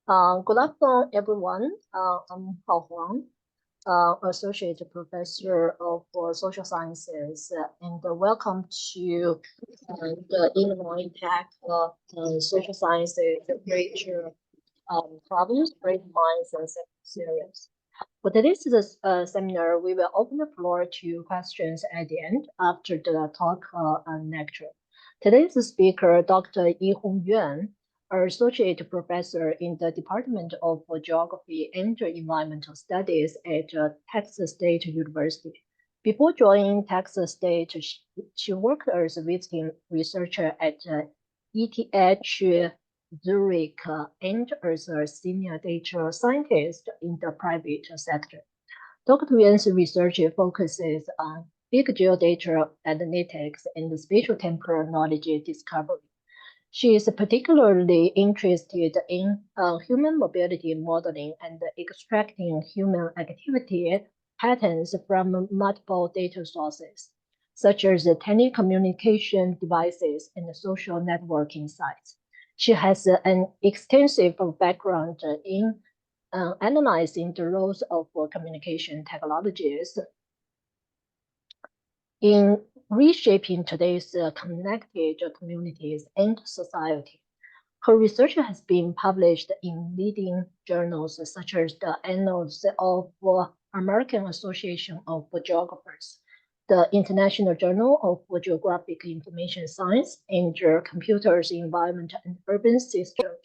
Good afternoon, everyone. I'm Hao Huang, Associate Professor of Social Sciences, and welcome to the Illinois Tech Social Sciences Greater Problems, Great Minds, and Series. For today's seminar, we will open the floor to questions at the end after the talk and lecture. Today's speaker, Dr. Yihong Yuan, Associate Professor in the Department of Geography and Environmental Studies at Texas State University. Before joining Texas State, she worked as a visiting researcher at ETH Zurich and as a senior data scientist in the private sector. Dr. Yuan's research focuses on big geodata analytics and spatial temporal knowledge discovery. She is particularly interested in human mobility modeling and extracting human activity patterns from multiple data sources, such as telecommunication devices and social networking sites. She has an extensive background in analyzing the roles of communication technologies in reshaping today's connected communities and society. Her research has been published in leading journals such as the Annals of American Association of Geographers, the International Journal of Geographic Information Science, and Computers, Environment, and Urban Systems.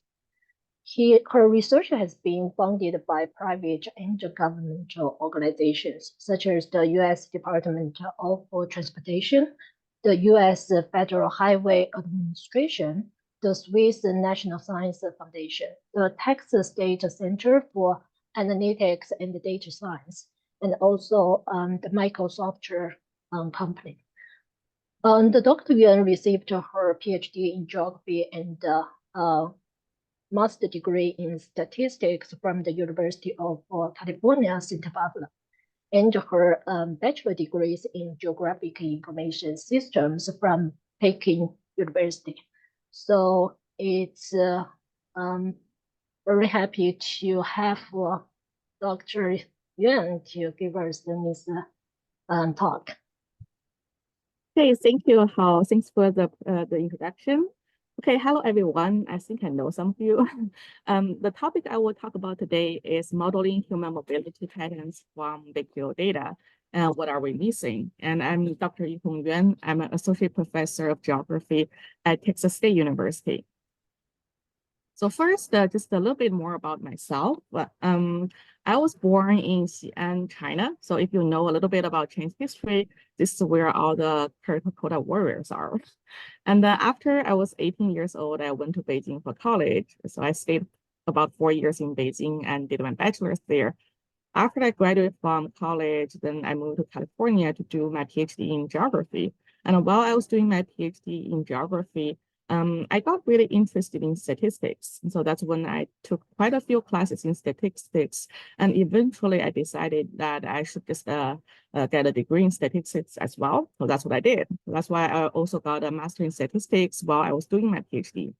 Her research has been funded by private and governmental organizations, such as the U.S. Department of Transportation, the U.S. Federal Highway Administration, the Swiss National Science Foundation, the Texas State Center for Analytics and Data Science, and also the Microsoft company. Dr. Yuan received her PhD in geography and master's degree in statistics from the University of California, Santa Barbara, and her bachelor degrees in geographic information systems from Peking University. So it's very happy to have Dr. Yuan to give us this talk. Okay, thank you, Hao. Thanks for the introduction. Okay, hello everyone. I think I know some of you. The topic I will talk about today is modeling human mobility patterns from big geodata. And what are we missing? And I'm Dr. Yihong Yuan. I'm an associate professor of geography at Texas State University. So first, just a little bit more about myself. I was born in Xi'an, China. So if you know a little bit about Chinese history, this is where all the terracotta warriors are. And then after I was 18 years old, I went to Beijing for college. So I stayed about 4 years in Beijing and did my bachelor's there. After I graduated from college, then I moved to California to do my PhD in geography. And while I was doing my PhD in geography, I got really interested in statistics. And so that's when I took quite a few classes in statistics. And eventually I decided that I should just get a degree in statistics as well. So that's what I did. That's why I also got a master in statistics while I was doing my PhD.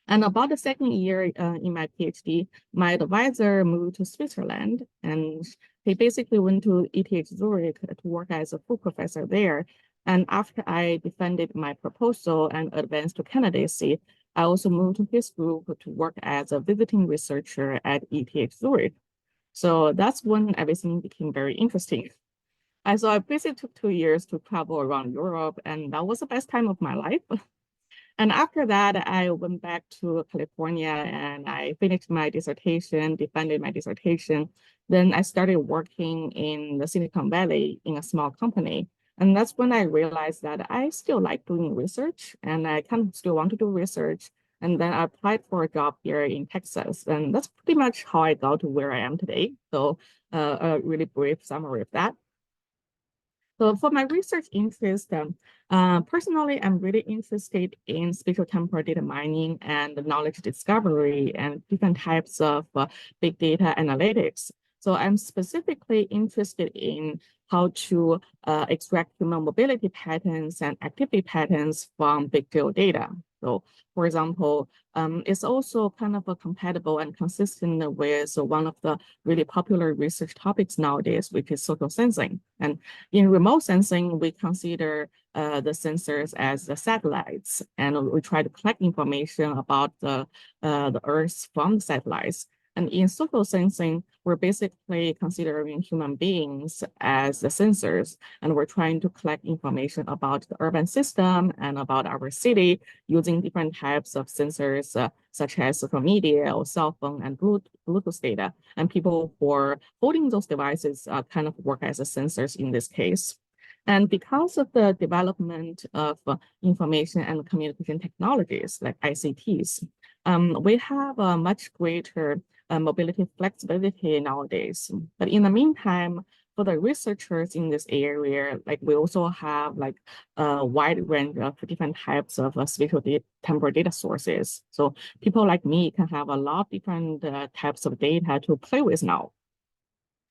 And about the second year in my PhD, my advisor moved to Switzerland, and he basically went to ETH Zurich to work as a full professor there. And after I defended my proposal and advanced to candidacy, I also moved to his group to work as a visiting researcher at ETH Zurich. So that's when everything became very interesting. And so I basically took 2 years to travel around Europe, and that was the best time of my life. And after that, I went back to California and I finished my dissertation, defended my dissertation. Then I started working in the Silicon Valley in a small company. And that's when I realized that I still like doing research and I kind of still want to do research. And then I applied for a job here in Texas. And that's pretty much how I got to where I am today. So a really brief summary of that. So for my research interest, personally, I'm really interested in spatial temporal data mining and knowledge discovery and different types of big data analytics. So I'm specifically interested in how to extract human mobility patterns and activity patterns from big geodata. So for example, it's also kind of a compatible and consistent with one of the really popular research topics nowadays, which is social sensing. And in remote sensing, we consider the sensors as the satellites, and we try to collect information about the Earth from the satellites. And in social sensing, we're basically considering human beings as the sensors, and we're trying to collect information about the urban system and about our city using different types of sensors, such as social media or cell phone and Bluetooth data. And people who are holding those devices kind of work as the sensors in this case. And because of the development of information and communication technologies like ICTs, we have a much greater mobility flexibility nowadays. But in the meantime, for the researchers in this area, like we also have like a wide range of different types of spatial temporal data sources. So people like me can have a lot of different types of data to play with now.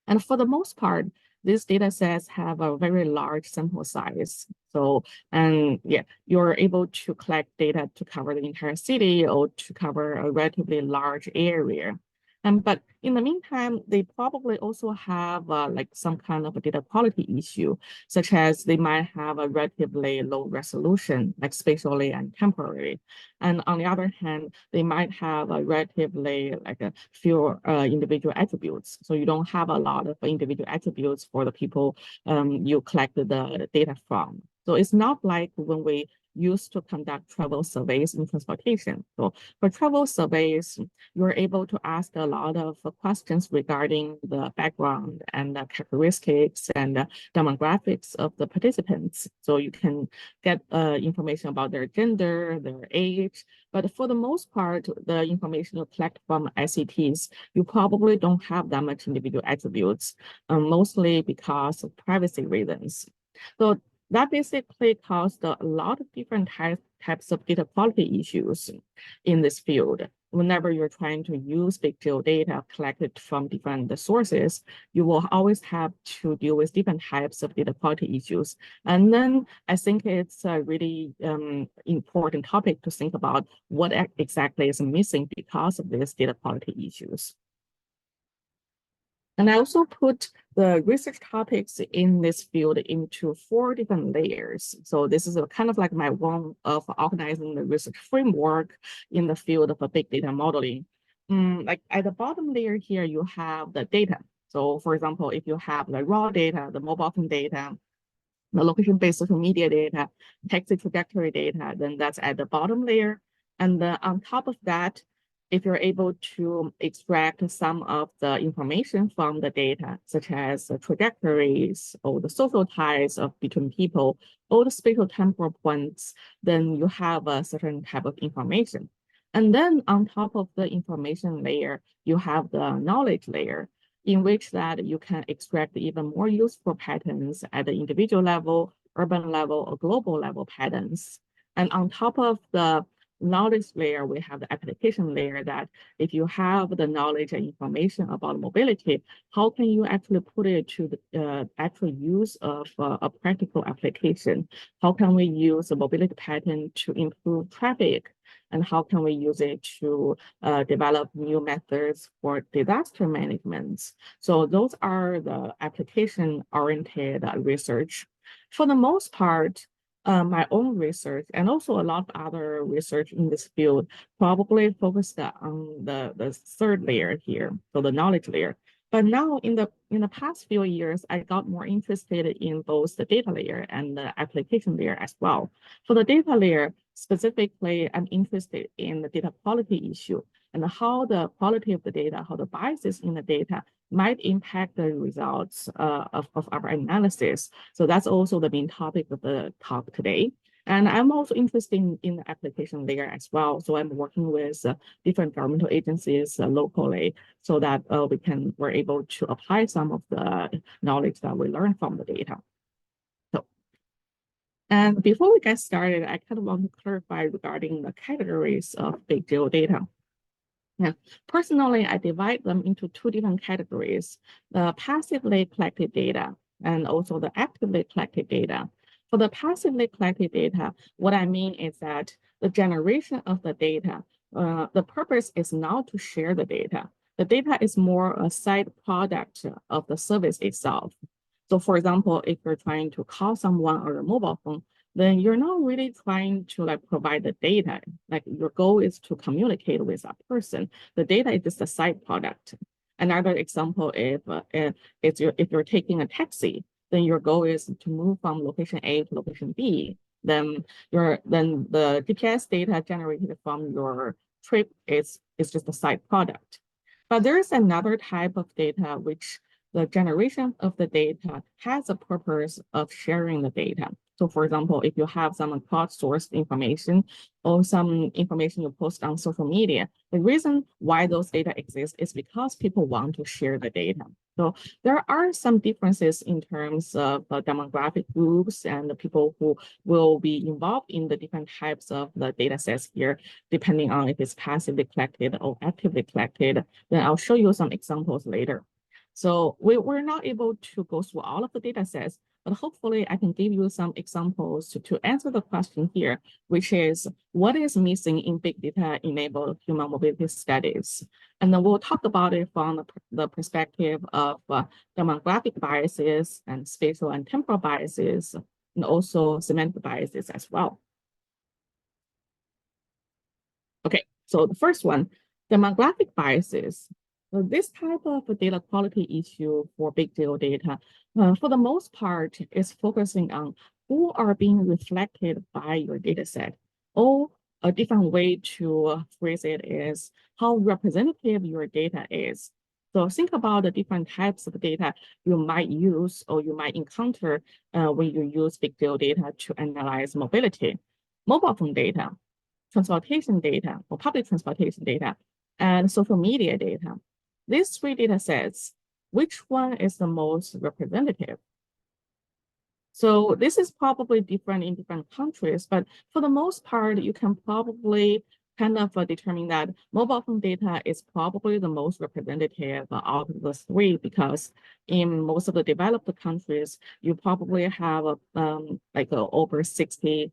And for the most part, these data sets have a very large sample size. So, and yeah, you're able to collect data to cover the entire city or to cover a relatively large area. But in the meantime, they probably also have like some kind of a data quality issue, such as they might have a relatively low resolution, like spatially and temporally. And on the other hand, they might have a relatively like a few individual attributes. So you don't have a lot of individual attributes for the people you collect the data from. So it's not like when we used to conduct travel surveys in transportation. So for travel surveys, you're able to ask a lot of questions regarding the background and the characteristics and the demographics of the participants. So you can get information about their gender, their age. But for the most part, the information you collect from ICTs, you probably don't have that much individual attributes, mostly because of privacy reasons. So that basically caused a lot of different types of data quality issues in this field. Whenever you're trying to use big data collected from different sources, you will always have to deal with different types of data quality issues. And then I think it's a really important topic to think about what exactly is missing because of these data quality issues. And I also put the research topics in this field into 4 different layers. So this is a kind of like my one of organizing the research framework in the field of big data modeling. Like at the bottom layer here, you have the data. So for example, if you have the raw data, the mobile phone data, the location-based social media data, taxi trajectory data, then that's at the bottom layer. And on top of that, if you're able to extract some of the information from the data, such as the trajectories or the social ties of between people or the spatial temporal points, then you have a certain type of information. And then on top of the information layer, you have the knowledge layer, in which that you can extract even more useful patterns at the individual level, urban level, or global level patterns. And on top of the knowledge layer, we have the application layer that if you have the knowledge and information about mobility, how can you actually put it to the actual use of a practical application? How can we use a mobility pattern to improve traffic? And how can we use it to develop new methods for disaster management? So those are the application-oriented research. For the most part, my own research and also a lot of other research in this field probably focused on the third layer here, so the knowledge layer. But now in the past few years, I got more interested in both the data layer and the application layer as well. For the data layer, specifically, I'm interested in the data quality issue and how the quality of the data, how the biases in the data might impact the results of our analysis. So that's also the main topic of the talk today. And I'm also interested in the application layer as well. So I'm working with different governmental agencies locally so that we're able to apply some of the knowledge that we learn from the data. So, and before we get started, I kind of want to clarify regarding the categories of big geodata. Yeah. Personally, I divide them into 2 different categories, the passively collected data and also the actively collected data. For the passively collected data, what I mean is that the generation of the data, the purpose is not to share the data. The data is more a side product of the service itself. So for example, if you're trying to call someone on a mobile phone, then you're not really trying to like provide the data. Like your goal is to communicate with that person. The data is just a side product. Another example, if you're taking a taxi, then your goal is to move from location A to location B. Then the GPS data generated from your trip is just a side product. But there is another type of data which the generation of the data has a purpose of sharing the data. So for example, if you have some crowdsourced information or some information you post on social media, the reason why those data exist is because people want to share the data. So there are some differences in terms of demographic groups and the people who will be involved in the different types of the data sets here, depending on if it's passively collected or actively collected. Then I'll show you some examples later. So we're not able to go through all of the data sets, but hopefully I can give you some examples to answer the question here, which is what is missing in big data enabled human mobility studies? And then we'll talk about it from the perspective of demographic biases and spatial and temporal biases, and also semantic biases as well. Okay, so the first one, demographic biases. This type of data quality issue for big geodata, for the most part, is focusing on who are being reflected by your data set. Or a different way to phrase it is how representative your data is. So think about the different types of data you might use or you might encounter when you use big geodata to analyze mobility. Mobile phone data, transportation data or public transportation data, and social media data. These three data sets, which one is the most representative? So this is probably different in different countries, but for the most part, you can probably kind of determine that mobile phone data is probably the most representative out of the three, because in most of the developed countries, you probably have over 60,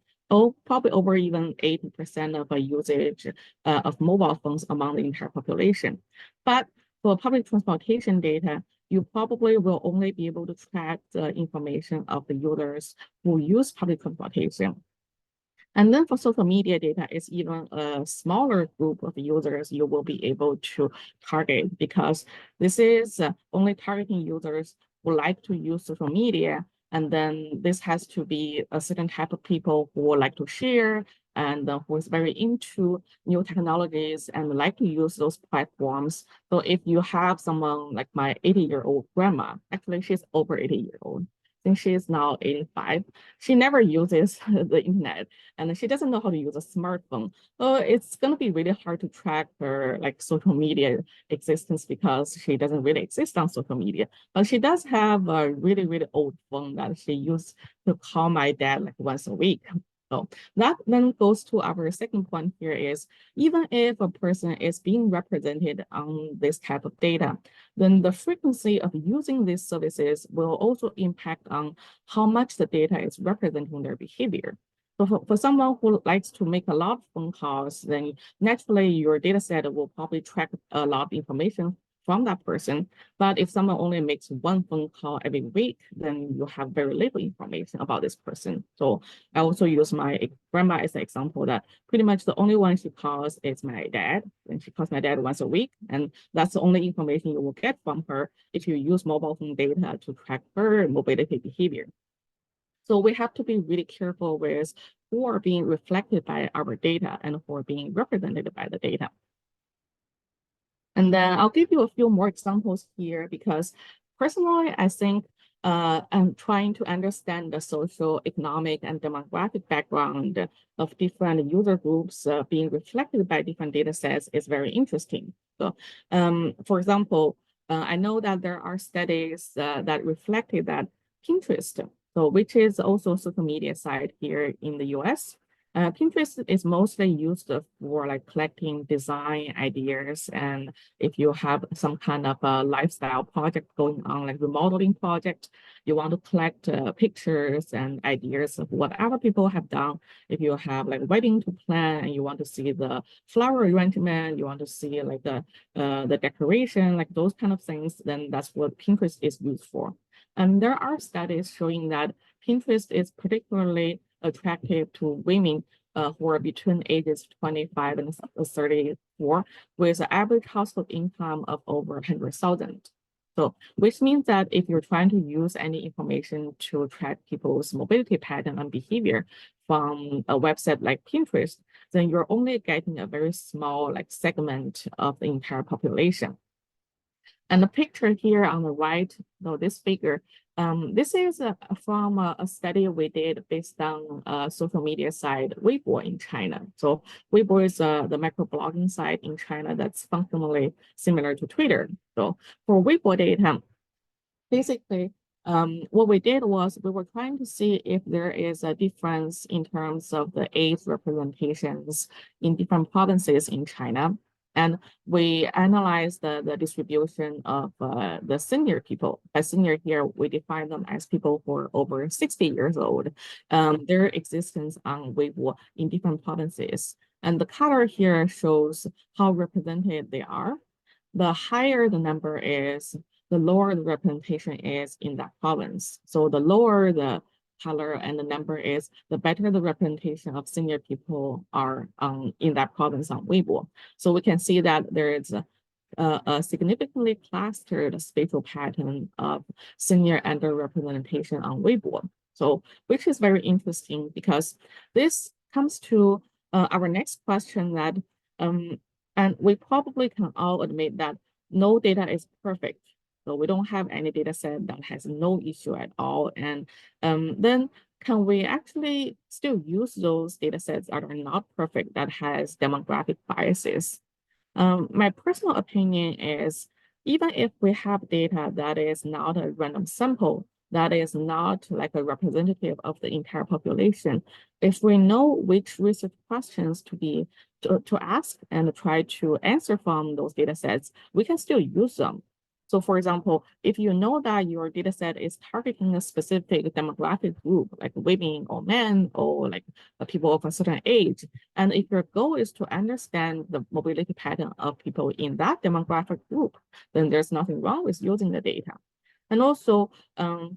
probably over even 80% of usage of mobile phones among the entire population. But for public transportation data, you probably will only be able to track the information of the users who use public transportation. And then for social media data, it's even a smaller group of users you will be able to target, because this is only targeting users who like to use social media. And then this has to be a certain type of people who would like to share and who is very into new technologies and like to use those platforms. So if you have someone like my 80-year-old grandma, actually she's over 80-year-old, since she is now 85, she never uses the internet and she doesn't know how to use a smartphone. So it's going to be really hard to track her like social media existence because she doesn't really exist on social media. But she does have a really, really old phone that she used to call my dad like once a week. So that then goes to our second point here is, even if a person is being represented on this type of data, then the frequency of using these services will also impact on how much the data is representing their behavior. So for someone who likes to make a lot of phone calls, then naturally your data set will probably track a lot of information from that person. But if someone only makes one phone call every week, then you have very little information about this person. So I also use my grandma as an example that pretty much the only one she calls is my dad, and she calls my dad once a week. And that's the only information you will get from her if you use mobile phone data to track her mobility behavior. So we have to be really careful with who are being reflected by our data and who are being represented by the data. And then I'll give you a few more examples here, because personally, I think I'm trying to understand the social, economic, and demographic background of different user groups being reflected by different data sets is very interesting. So, for example, I know that there are studies that reflected that Pinterest, so which is also a social media site here in the US, Pinterest is mostly used for like collecting design ideas, and if you have some kind of a lifestyle project going on, like remodeling project, you want to collect pictures and ideas of what other people have done. If you have like wedding to plan and you want to see the flower arrangement, you want to see like the decoration, like those kind of things, then that's what Pinterest is used for. And there are studies showing that Pinterest is particularly attractive to women who are between ages 25 and 34 with an average household income of over 100,000. So, which means that if you're trying to use any information to track people's mobility pattern and behavior from a website like Pinterest, then you're only getting a very small like segment of the entire population. And the picture here on the right, though this figure, this is from a study we did based on social media site Weibo in China. So Weibo is the microblogging site in China that's functionally similar to Twitter. So for Weibo data, basically, what we did was we were trying to see if there is a difference in terms of the age representations in different provinces in China. And we analyzed the distribution of the senior people. By senior here, we define them as people who are over 60 years old, their existence on Weibo in different provinces. And the color here shows how represented they are. The higher the number is, the lower the representation is in that province. So the lower the color and the number is, the better the representation of senior people are in that province on Weibo. So we can see that there is a significantly clustered spatial pattern of senior underrepresentation on Weibo. So, which is very interesting because this comes to our next question that, and we probably can all admit that no data is perfect. So we don't have any data set that has no issue at all. And then can we actually still use those data sets that are not perfect, that has demographic biases? My personal opinion is, even if we have data that is not a random sample, that is not like a representative of the entire population, if we know which research questions to ask and try to answer from those data sets, we can still use them. So for example, if you know that your data set is targeting a specific demographic group, like women or men, or like people of a certain age, and if your goal is to understand the mobility pattern of people in that demographic group, then there's nothing wrong with using the data. And also,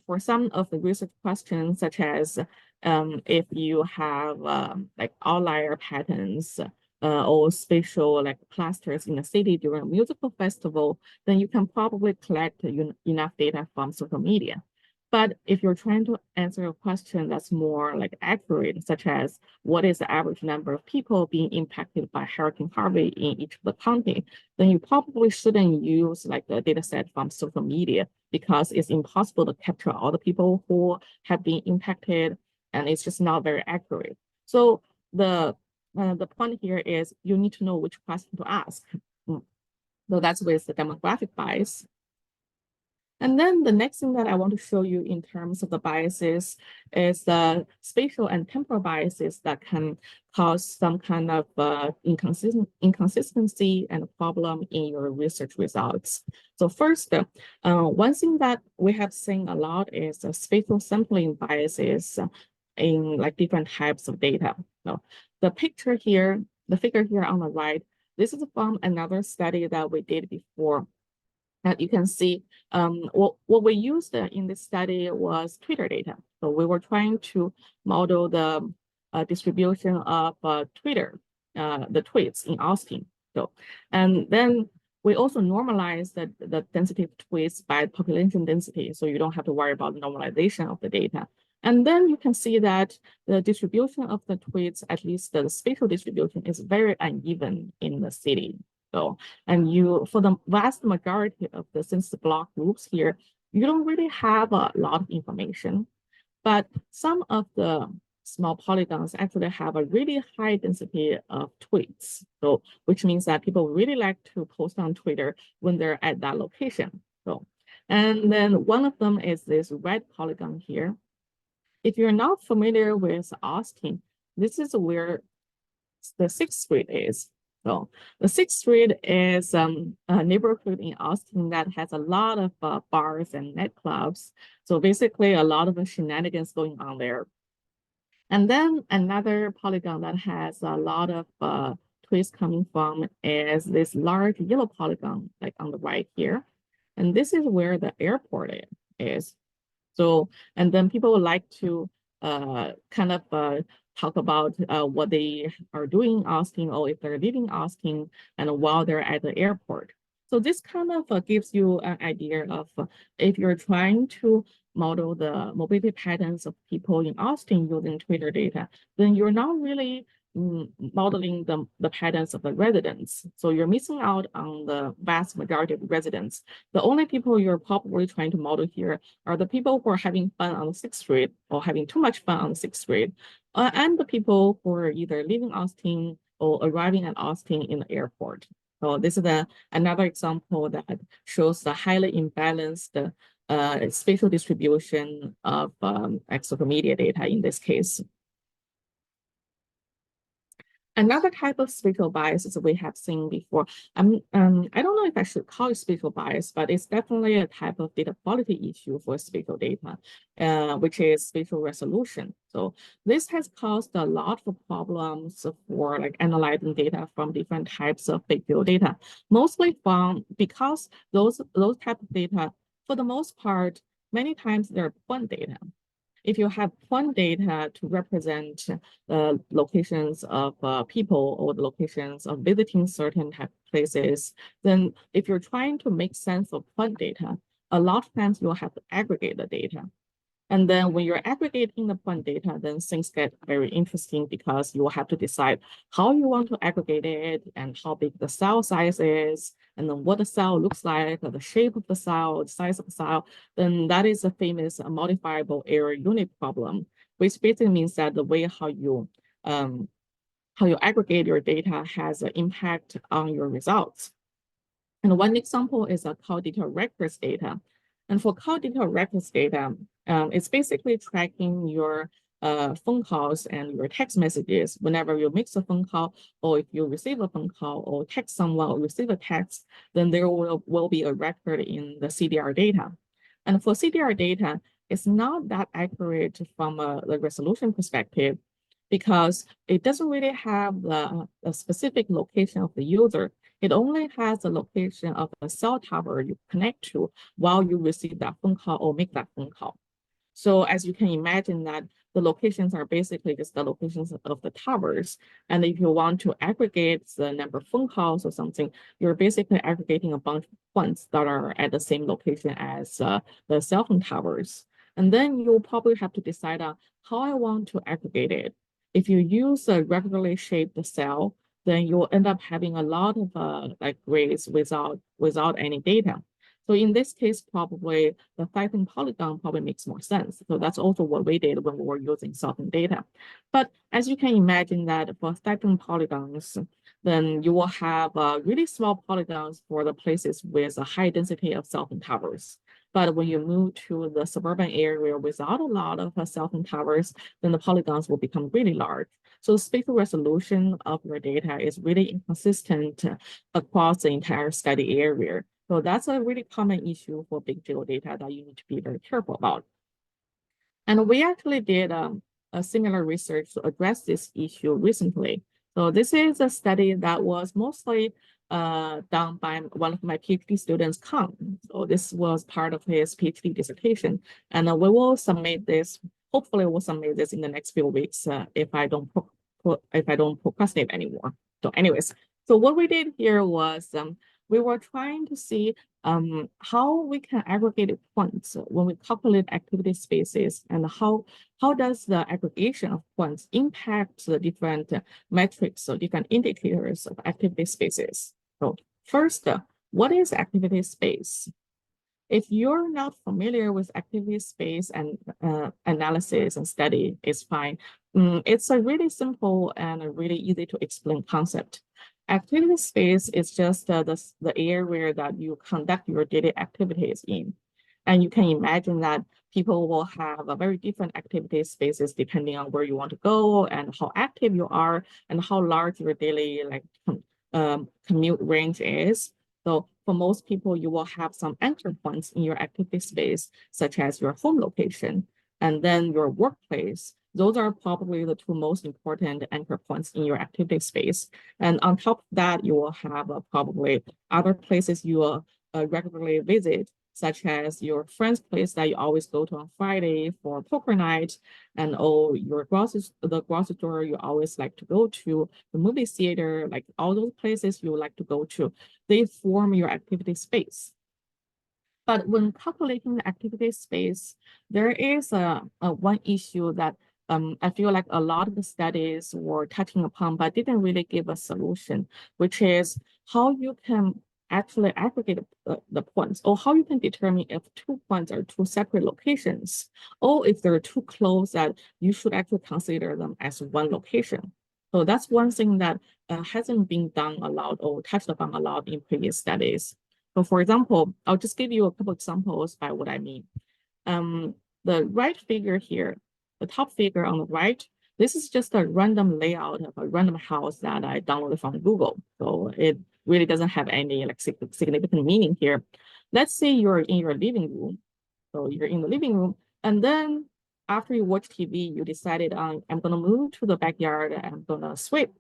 for some of the research questions, such as if you have like outlier patterns or spatial like clusters in a city during a musical festival, then you can probably collect enough data from social media. But if you're trying to answer a question that's more like accurate, such as what is the average number of people being impacted by Hurricane Harvey in each of the county, then you probably shouldn't use like a data set from social media because it's impossible to capture all the people who have been impacted, and it's just not very accurate. So the point here is you need to know which question to ask. So that's with the demographic bias. And then the next thing that I want to show you in terms of the biases is the spatial and temporal biases that can cause some kind of inconsistency and problem in your research results. So first, one thing that we have seen a lot is the spatial sampling biases in like different types of data. So the figure here on the right, this is from another study that we did before. And you can see what we used in this study was Twitter data. So we were trying to model the distribution of Twitter, the tweets in Austin. So, and then we also normalized the density of tweets by population density. So you don't have to worry about normalization of the data. And then you can see that the distribution of the tweets, at least the spatial distribution, is very uneven in the city. So, and you, for the vast majority of the census block groups here, you don't really have a lot of information, but some of the small polygons actually have a really high density of tweets. So, which means that people really like to post on Twitter when they're at that location. So, and then one of them is this red polygon here. If you're not familiar with Austin, this is where the 6th Street is. So the 6th Street is a neighborhood in Austin that has a lot of bars and nightclubs. So basically a lot of shenanigans going on there. And then another polygon that has a lot of twists coming from is this large yellow polygon, like on the right here. And this is where the airport is. So, and then people would like to kind of talk about what they are doing in Austin, or if they're leaving Austin and while they're at the airport. So this kind of gives you an idea of if you're trying to model the mobility patterns of people in Austin using Twitter data, then you're not really modeling the patterns of the residents. So you're missing out on the vast majority of residents. The only people you're probably trying to model here are the people who are having fun on the 6th Street or having too much fun on the 6th Street, and the people who are either leaving Austin or arriving at Austin in the airport. So this is another example that shows the highly imbalanced spatial distribution of social media data in this case. Another type of spatial bias is we have seen before. I don't know if I should call it spatial bias, but it's definitely a type of data quality issue for spatial data, which is spatial resolution. So this has caused a lot of problems for like analyzing data from different types of big field data, mostly because those type of data, for the most part, many times they're point data. If you have point data to represent the locations of people or the locations of visiting certain type of places, then if you're trying to make sense of point data, a lot of times you'll have to aggregate the data. And then when you're aggregating the point data, then things get very interesting because you will have to decide how you want to aggregate it and how big the cell size is, and then what the cell looks like, the shape of the cell, the size of the cell. Then that is a famous modifiable error unit problem, which basically means that the way how you aggregate your data has an impact on your results. And one example is a call detail records data. And for call detail records data, it's basically tracking your phone calls and your text messages. Whenever you make a phone call, or if you receive a phone call or text someone or receive a text, then there will be a record in the CDR data. And for CDR data, it's not that accurate from the resolution perspective because it doesn't really have a specific location of the user. It only has the location of the cell tower you connect to while you receive that phone call or make that phone call. So as you can imagine that the locations are basically just the locations of the towers. And if you want to aggregate the number of phone calls or something, you're basically aggregating a bunch of points that are at the same location as the cell phone towers. And then you'll probably have to decide on how I want to aggregate it. If you use a regularly shaped cell, then you'll end up having a lot of like grids without any data. So in this case, probably the Python polygon probably makes more sense. So that's also what we did when we were using Python data. But as you can imagine that for Python polygons, then you will have really small polygons for the places with a high density of cell phone towers. But when you move to the suburban area without a lot of cell phone towers, then the polygons will become really large. So the spatial resolution of your data is really inconsistent across the entire study area. So that's a really common issue for big field data that you need to be very careful about. And we actually did a similar research to address this issue recently. So this is a study that was mostly done by one of my PhD students, Kang. So this was part of his PhD dissertation. And we will submit this, hopefully we'll submit this in the next few weeks if I don't procrastinate anymore. So anyways, so what we did here was we were trying to see how we can aggregate points when we calculate activity spaces, and how does the aggregation of points impact the different metrics or different indicators of activity spaces. So first, what is activity space? If you're not familiar with activity space and analysis and study, it's fine. It's a really simple and a really easy to explain concept. Activity space is just the area that you conduct your daily activities in. And you can imagine that people will have a very different activity spaces depending on where you want to go and how active you are and how large your daily commute range is. So for most people, you will have some anchor points in your activity space, such as your home location and then your workplace. Those are probably the two most important anchor points in your activity space. And on top of that, you will have probably other places you will regularly visit, such as your friend's place that you always go to on Friday for poker night, and the grocery store you always like to go to, the movie theater, like all those places you like to go to, they form your activity space. But when calculating the activity space, there is a one issue that I feel like a lot of the studies were touching upon, but didn't really give a solution, which is how you can actually aggregate the points, or how you can determine if 2 points are two separate locations, or if they're too close that you should actually consider them as one location. So that's one thing that hasn't been done a lot or touched upon a lot in previous studies. So for example, I'll just give you a couple examples by what I mean. The right figure here, the top figure on the right, this is just a random layout of a random house that I downloaded from Google. So it really doesn't have any significant meaning here. Let's say you're in your living room. So you're in the living room, and then after you watch TV, you decided I'm gonna move to the backyard and I'm gonna sweep.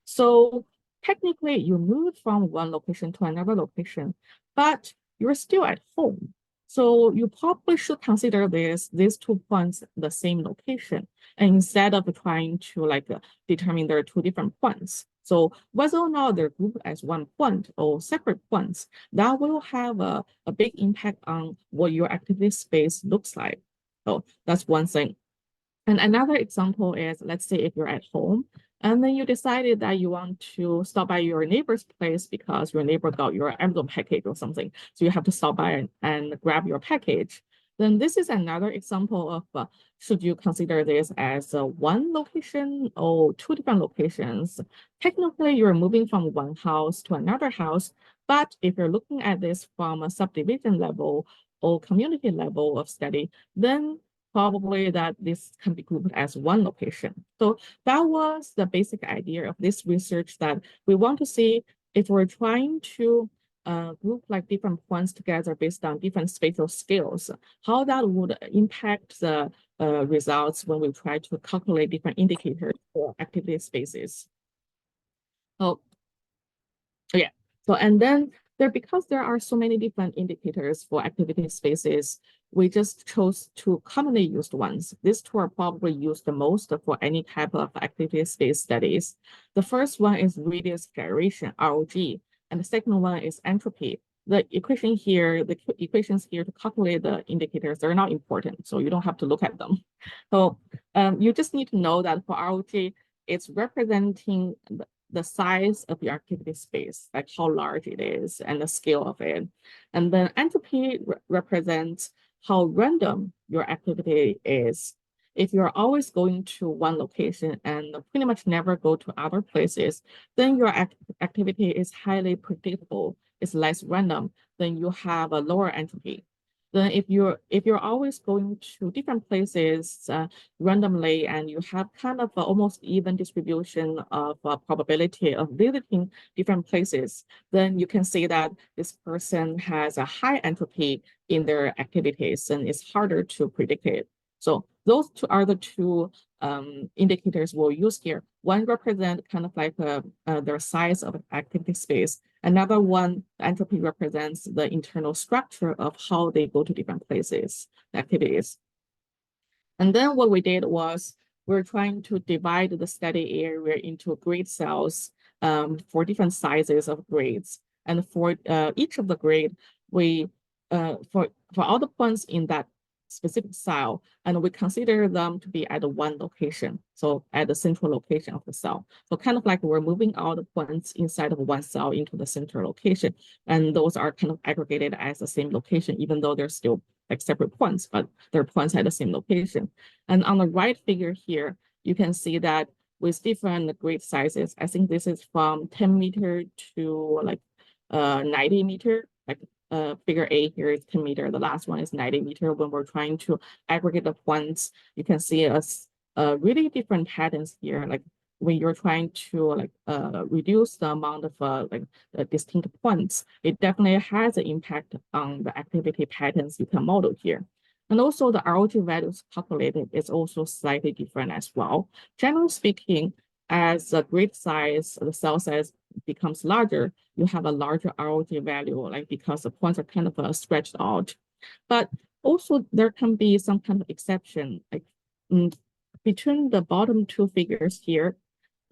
So technically you moved from one location to another location, but you're still at home. So you probably should consider these 2 points the same location, and instead of trying to determine there are 2 different points. So whether or not they're grouped as 1 point or separate points, that will have a big impact on what your activity space looks like. So that's one thing. And another example is, let's say if you're at home and then you decided that you want to stop by your neighbor's place because your neighbor got your Amazon package or something. So you have to stop by and grab your package. Then this is another example of should you consider this as one location or 2 different locations? Technically, you're moving from one house to another house, but if you're looking at this from a subdivision level or community level of study, then probably that this can be grouped as one location. So that was the basic idea of this research, that we want to see if we're trying to group different points together based on different spatial scales, how that would impact the results when we try to calculate different indicators for activity spaces. So yeah, so and then because there are so many different indicators for activity spaces, we just chose 2 commonly used ones. These 2 are probably used the most for any type of activity space studies. The first one is radius gyration, ROG, and the second one is entropy. The equations here to calculate the indicators are not important, so you don't have to look at them. So you just need to know that for ROG, it's representing the size of your activity space, like how large it is and the scale of it. And then entropy represents how random your activity is. If you're always going to one location and pretty much never go to other places, then your activity is highly predictable, it's less random, then you have a lower entropy. Then if you're always going to different places randomly, and you have kind of almost even distribution of probability of visiting different places, then you can see that this person has a high entropy in their activities, and it's harder to predict it. So those 2 are the 2 indicators we'll use here. One represents kind of their size of activity space. Another one, the entropy, represents the internal structure of how they go to different places, activities. And then what we did was we're trying to divide the study area into grade cells for different sizes of grades. And for each of the grade, we for all the points in that specific cell, and we consider them to be at one location, so at the central location of the cell. So kind of like we're moving all the points inside of one cell into the central location, and those are kind of aggregated as the same location, even though they're still separate points, but they're points at the same location. And on the right figure here, you can see that with different grade sizes, I think this is from 10 meter to 90 meter, figure A here is 10 meter. The last one is 90 meter. When we're trying to aggregate the points, you can see a really different patterns here. Like when you're trying to reduce the amount of the distinct points, it definitely has an impact on the activity patterns you can model here. And also the ROG values calculated is also slightly different as well. Generally speaking, as the grid size, the cell size becomes larger, you have a larger ROG value, like because the points are kind of stretched out. But also there can be some kind of exception, like between the bottom two figures here,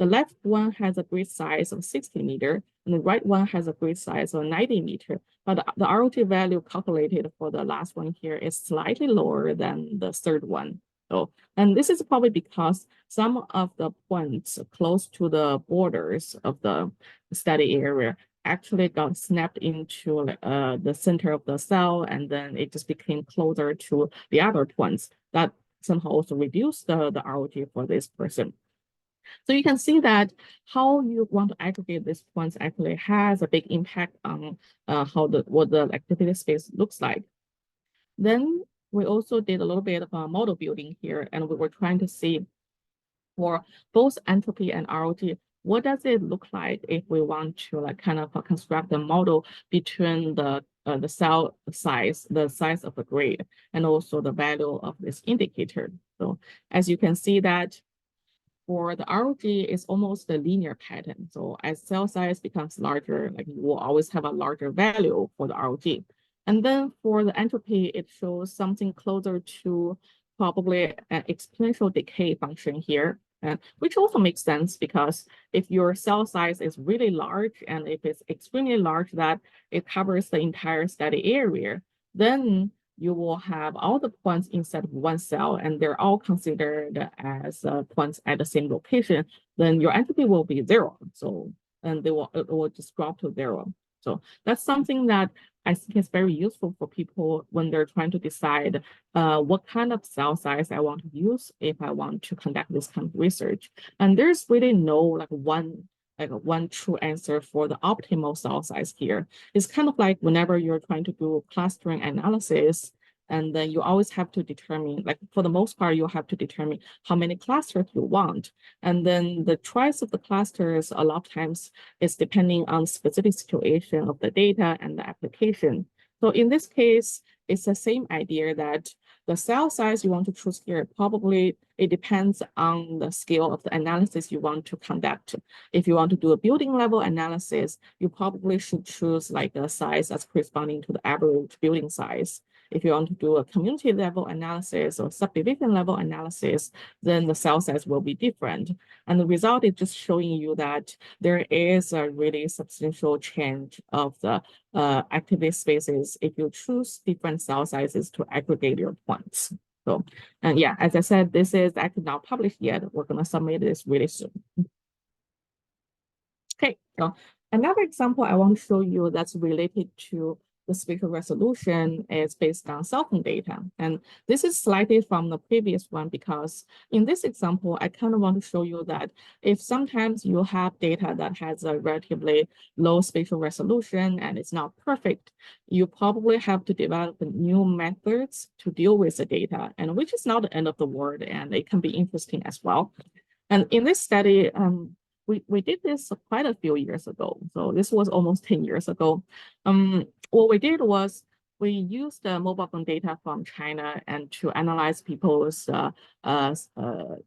the left one has a grid size of 60 meter, and the right one has a grid size of 90 meter. But the ROG value calculated for the last one here is slightly lower than the third one. So, and this is probably because some of the points close to the borders of the study area actually got snapped into the center of the cell, and then it just became closer to the other points. That somehow also reduced the ROG for this person. So you can see that how you want to aggregate these points actually has a big impact on what the activity space looks like. Then we also did a little bit of model building here, and we were trying to see for both entropy and ROG, what does it look like if we want to kind of construct a model between the cell size, the size of the grid, and also the value of this indicator. So as you can see that for the ROG, it's almost a linear pattern. So as cell size becomes larger, like you will always have a larger value for the ROG. And then for the entropy, it shows something closer to probably an exponential decay function here, which also makes sense because if your cell size is really large and if it's extremely large that it covers the entire study area, then you will have all the points inside of one cell and they're all considered as points at the same location, then your entropy will be zero. So, and it will just drop to zero. So that's something that I think is very useful for people when they're trying to decide what kind of cell size I want to use if I want to conduct this kind of research. And there's really no one true answer for the optimal cell size here. It's kind of like whenever you're trying to do clustering analysis, and then you always have to determine, like for the most part, you have to determine how many clusters you want. And then the choice of the clusters a lot of times is depending on specific situation of the data and the application. So in this case, it's the same idea that the cell size you want to choose here, probably it depends on the scale of the analysis you want to conduct. If you want to do a building level analysis, you probably should choose like a size that's corresponding to the average building size. If you want to do a community level analysis or subdivision level analysis, then the cell size will be different. And the result is just showing you that there is a really substantial change of the activity spaces if you choose different cell sizes to aggregate your points. So, and yeah, as I said, this is actually not published yet. We're going to submit this really soon. Okay, so another example I want to show you that's related to the spatial resolution is based on cell phone data. And this is slightly from the previous one because in this example, I kind of want to show you that if sometimes you have data that has a relatively low spatial resolution and it's not perfect, you probably have to develop new methods to deal with the data, and which is not the end of the world, and it can be interesting as well. And in this study, we did this quite a few years ago. So this was almost 10 years ago. What we did was we used mobile phone data from China and to analyze people's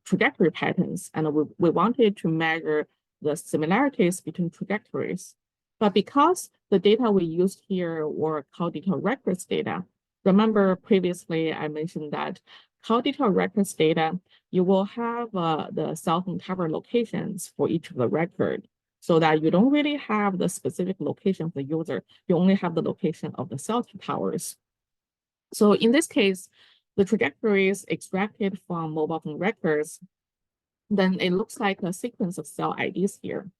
trajectory patterns. And we wanted to measure the similarities between trajectories. But because the data we used here were call detailed records data, remember previously I mentioned that call detailed records data, you will have the cell phone tower locations for each of the record so that you don't really have the specific location of the user. You only have the location of the cell towers. So in this case, the trajectories extracted from mobile phone records, then it looks like a sequence of cell IDs here.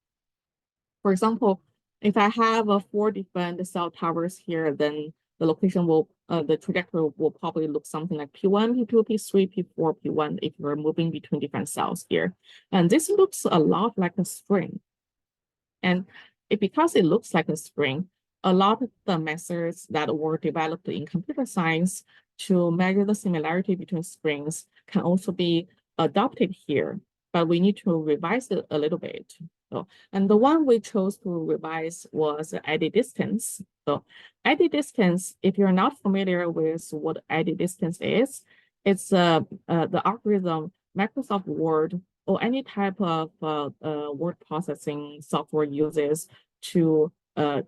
For example, if I have 4 different cell towers here, then the location will, the trajectory will probably look something like P1, P2, P3, P4, P1 if you're moving between different cells here. And this looks a lot like a string. And because it looks like a string, a lot of the methods that were developed in computer science to measure the similarity between strings can also be adopted here, but we need to revise it a little bit. So, and the one we chose to revise was edit distance. So edit distance, if you're not familiar with what edit distance is, it's the algorithm Microsoft Word or any type of word processing software uses to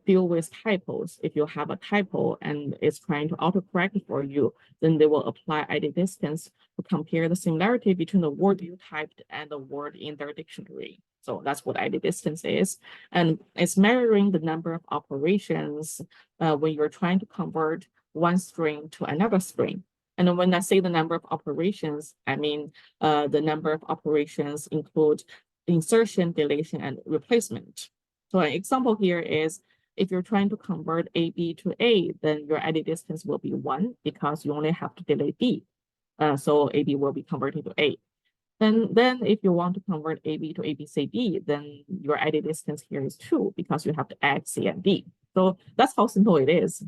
deal with typos. If you have a typo and it's trying to autocorrect it for you, then they will apply edit distance to compare the similarity between the word you typed and the word in their dictionary. So that's what edit distance is. And it's measuring the number of operations when you're trying to convert one string to another string. And when I say the number of operations, I mean the number of operations include insertion, deletion, and replacement. So an example here is if you're trying to convert AB to A, then your edit distance will be 1 because you only have to delete B. So AB will be converted to A. And then if you want to convert AB to ABCD, then your edit distance here is 2 because you have to add C and D. So that's how simple it is.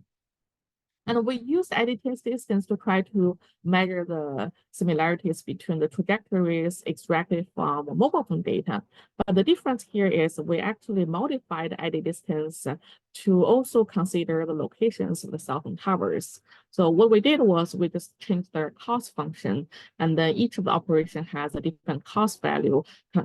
And we use edit distance to try to measure the similarities between the trajectories extracted from mobile phone data. But the difference here is we actually modified edit distance to also consider the locations of the cell phone towers. So what we did was we just changed their cost function, and then each of the operation has a different cost value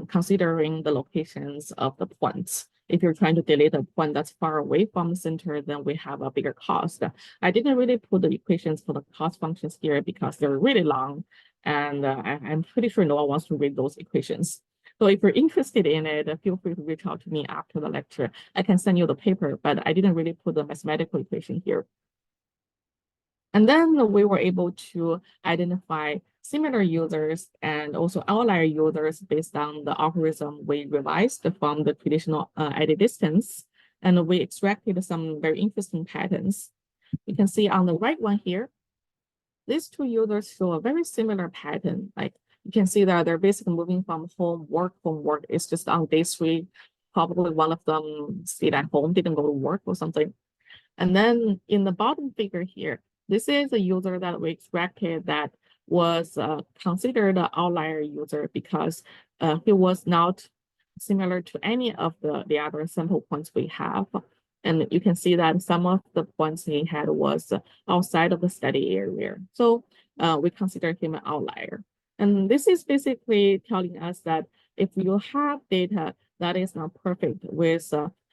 considering the locations of the points. If you're trying to delete a point that's far away from the center, then we have a bigger cost. I didn't really put the equations for the cost functions here because they're really long, and I'm pretty sure no one wants to read those equations. So if you're interested in it, feel free to reach out to me after the lecture. I can send you the paper, but I didn't really put the mathematical equation here. And then we were able to identify similar users and also outlier users based on the algorithm we revised from the traditional edit distance. And we extracted some very interesting patterns. You can see on the right one here, these two users show a very similar pattern. Like you can see that they're basically moving from home, work. It's just on day 3, probably one of them stayed at home, didn't go to work or something. And then in the bottom figure here, this is a user that we extracted that was considered an outlier user because he was not similar to any of the other sample points we have. And you can see that some of the points he had was outside of the study area. So we consider him an outlier. And this is basically telling us that if you have data that is not perfect with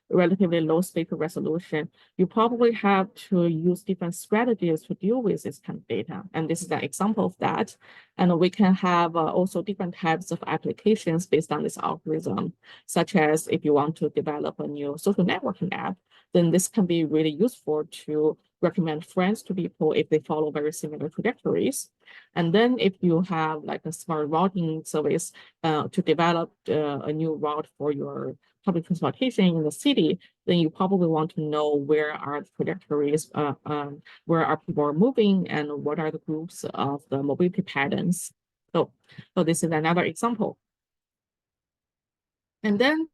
relatively low spatial resolution, you probably have to use different strategies to deal with this kind of data. And this is an example of that. And we can have also different types of applications based on this algorithm, such as if you want to develop a new social networking app, then this can be really useful to recommend friends to people if they follow very similar trajectories. And then if you have like a smart routing service to develop a new route for your public transportation in the city, then you probably want to know where are the trajectories, where are people moving, and what are the groups of the mobility patterns. So this is another example. And then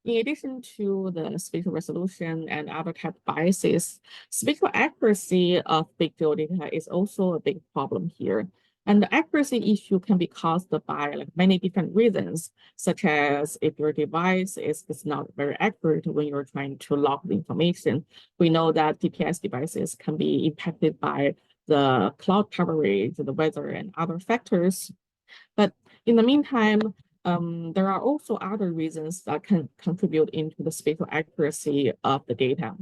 in addition to the spatial resolution and other type of biases, spatial accuracy of big field data is also a big problem here. And the accuracy issue can be caused by like many different reasons, such as if your device is not very accurate when you're trying to log the information. We know that GPS devices can be impacted by the cloud coverage, the weather, and other factors. But in the meantime, there are also other reasons that can contribute into the spatial accuracy of the data.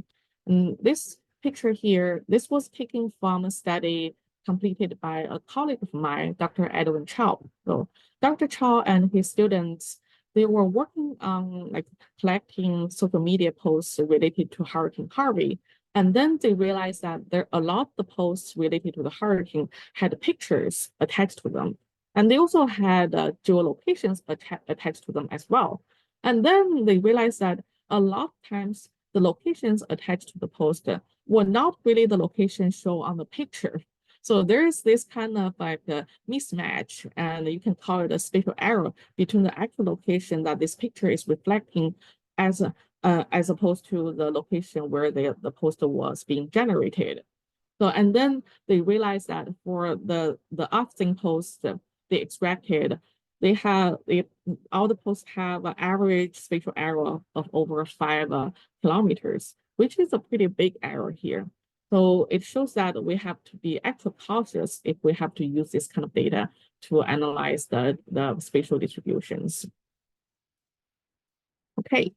And this picture here, this was taken from a study completed by a colleague of mine, Dr. Edwin Chow. So Dr. Chow and his students, they were working on like collecting social media posts related to Hurricane Harvey. And then they realized that a lot of the posts related to the hurricane had pictures attached to them. And they also had geolocations attached to them as well. And then they realized that a lot of times the locations attached to the post were not really the location shown on the picture. So there is this kind of like a mismatch, and you can call it a spatial error between the actual location that this picture is reflecting as as opposed to the location where the post was being generated. So, and then they realized that for the off-sync posts they extracted, all the posts have an average spatial error of over 5 kilometers, which is a pretty big error here. So it shows that we have to be extra cautious if we have to use this kind of data to analyze the spatial distributions. Okay,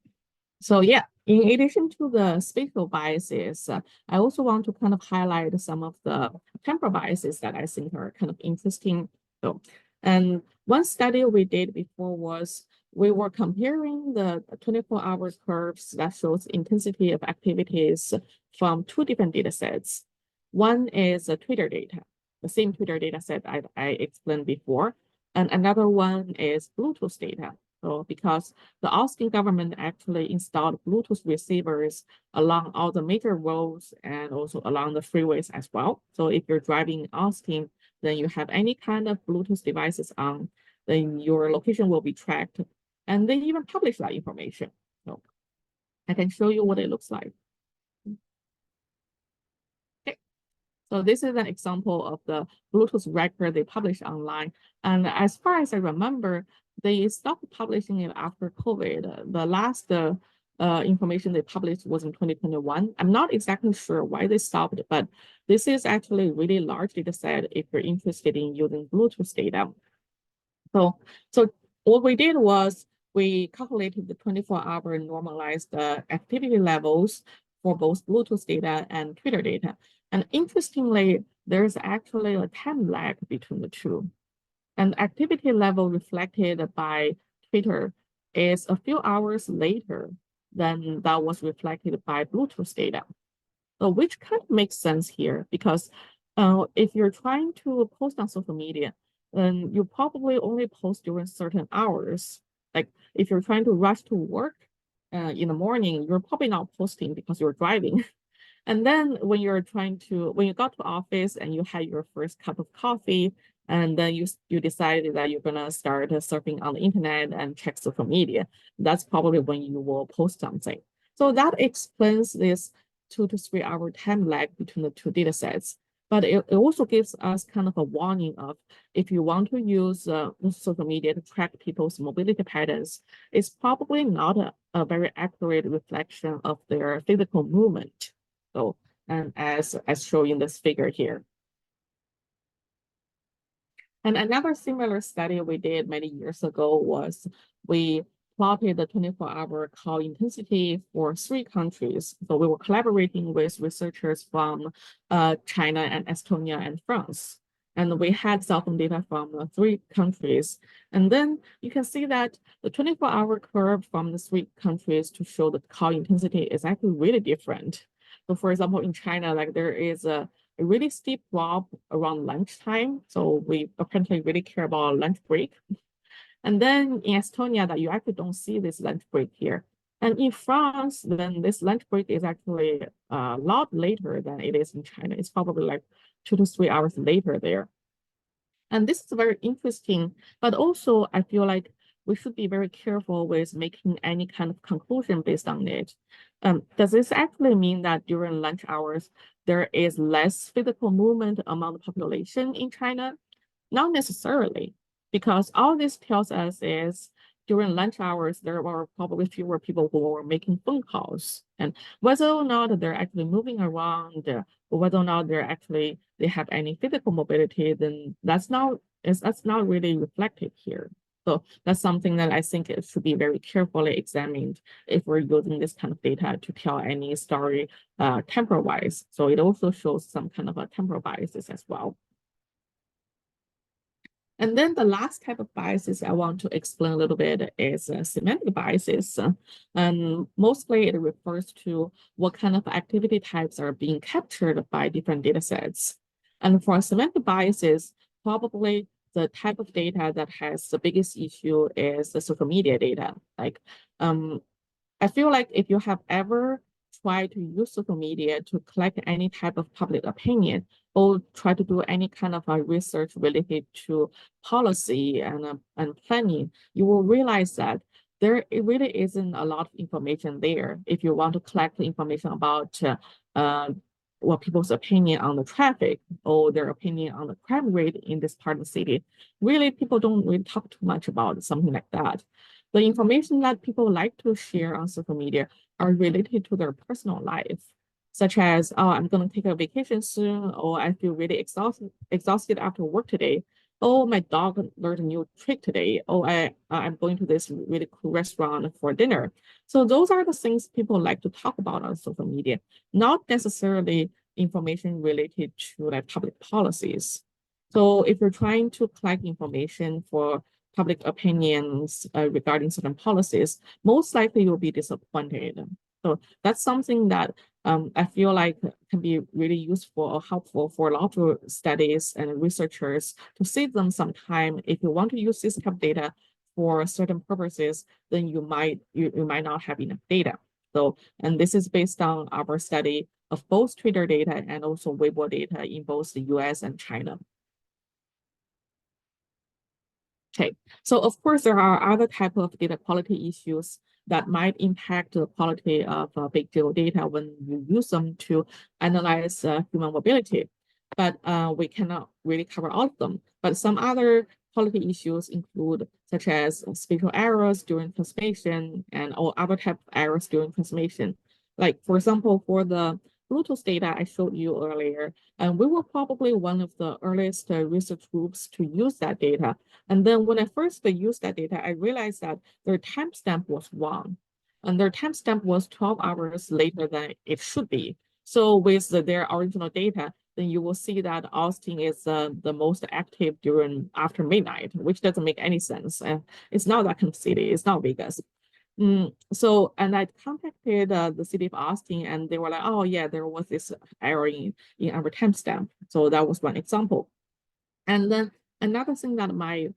so yeah, in addition to the spatial biases, I also want to kind of highlight some of the temporal biases that I think are kind of interesting. So, and one study we did before was we were comparing the 24-hour curves that shows intensity of activities from 2 different data sets. One is Twitter data, the same Twitter data set I explained before, and another one is Bluetooth data. So because the Austin government actually installed Bluetooth receivers along all the major roads and also along the freeways as well. So if you're driving in Austin, then you have any kind of Bluetooth devices on, then your location will be tracked. And they even publish that information. So I can show you what it looks like. Okay. So this is an example of the Bluetooth record they publish online. And as far as I remember, they stopped publishing it after COVID. The last information they published was in 2021. I'm not exactly sure why they stopped, but this is actually really large data set if you're interested in using Bluetooth data. So what we did was we calculated the 24-hour normalized activity levels for both Bluetooth data and Twitter data. And interestingly, there's actually a time lag between the two. And activity level reflected by Twitter is a few hours later than that was reflected by Bluetooth data. So which kind of makes sense here because if you're trying to post on social media, then you probably only post during certain hours. Like if you're trying to rush to work in the morning, you're probably not posting because you're driving. And then when you got to office and you had your first cup of coffee, and then you decided that you're gonna start surfing on the internet and check social media, that's probably when you will post something. So that explains this 2 to 3 hour time lag between the two data sets. But it also gives us kind of a warning of if you want to use social media to track people's mobility patterns, it's probably not a very accurate reflection of their physical movement. So, and as shown in this figure here. And another similar study we did many years ago was we plotted the 24-hour call intensity for 3 countries. So we were collaborating with researchers from China and Estonia and France. And we had cell phone data from 3 countries. And then you can see that the 24-hour curve from the 3 countries to show the call intensity is actually really different. So for example, in China, like there is a really steep drop around lunchtime. So we apparently really care about lunch break. And then in Estonia, that you actually don't see this lunch break here. And in France, then this lunch break is actually a lot later than it is in China. It's probably like 2 to 3 hours later there. And this is very interesting, but also I feel like we should be very careful with making any kind of conclusion based on it. Does this actually mean that during lunch hours, there is less physical movement among the population in China? Not necessarily, because all this tells us is during lunch hours, there were probably fewer people who were making phone calls. And whether or not they're actually moving around, or whether or not they have any physical mobility, then that's not really reflected here. So that's something that I think it should be very carefully examined if we're using this kind of data to tell any story temporal-wise. So it also shows some kind of a temporal biases as well. And then the last type of biases I want to explain a little bit is semantic biases. And mostly it refers to what kind of activity types are being captured by different data sets. And for semantic biases, probably the type of data that has the biggest issue is the social media data. Like, I feel like if you have ever tried to use social media to collect any type of public opinion or try to do any kind of research related to policy and planning, you will realize that it really isn't a lot of information there. If you want to collect the information about what people's opinion on the traffic or their opinion on the crime rate in this part of the city, really people don't really talk too much about something like that. The information that people like to share on social media are related to their personal life, such as, oh, I'm going to take a vacation soon, or I feel really exhausted after work today. Oh, my dog learned a new trick today. Oh, I'm going to this really cool restaurant for dinner. So those are the things people like to talk about on social media, not necessarily information related to like public policies. So if you're trying to collect information for public opinions regarding certain policies, most likely you'll be disappointed. So that's something that I feel like can be really useful or helpful for a lot of studies and researchers to save them some time. If you want to use this type of data for certain purposes, then you might not have enough data. So, and this is based on our study of both Twitter data and also Weibo data in both the US and China. Okay, so of course, there are other type of data quality issues that might impact the quality of big geodata when you use them to analyze human mobility. But we cannot really cover all of them. But some other quality issues include such as spatial errors during transformation and all other type of errors during transformation. Like for example, for the Bluetooth data I showed you earlier, and we were probably one of the earliest research groups to use that data. And then when I first used that data, I realized that their timestamp was wrong. And their timestamp was 12 hours later than it should be. So with their original data, then you will see that Austin is the most active after midnight, which doesn't make any sense. It's not that kind of city, it's not Vegas. And I contacted the city of Austin, and they were like, oh yeah, there was this error in our timestamp. So that was one example. And then another thing that might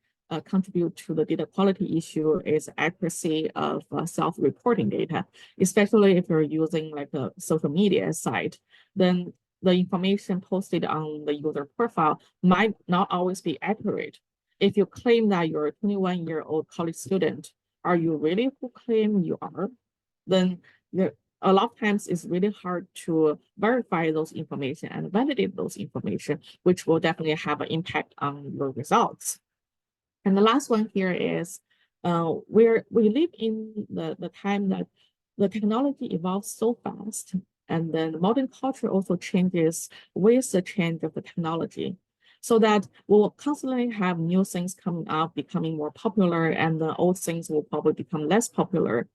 contribute to the data quality issue is accuracy of self-reporting data, especially if you're using like a social media site. Then the information posted on the user profile might not always be accurate. If you claim that you're a 21-year-old college student, are you really who claim you are? Then a lot of times it's really hard to verify those information and validate those information, which will definitely have an impact on your results. And the last one here is we live in the time that the technology evolves so fast, and then modern culture also changes with the change of the technology. So that we'll constantly have new things coming up, becoming more popular, and the old things will probably become less popular.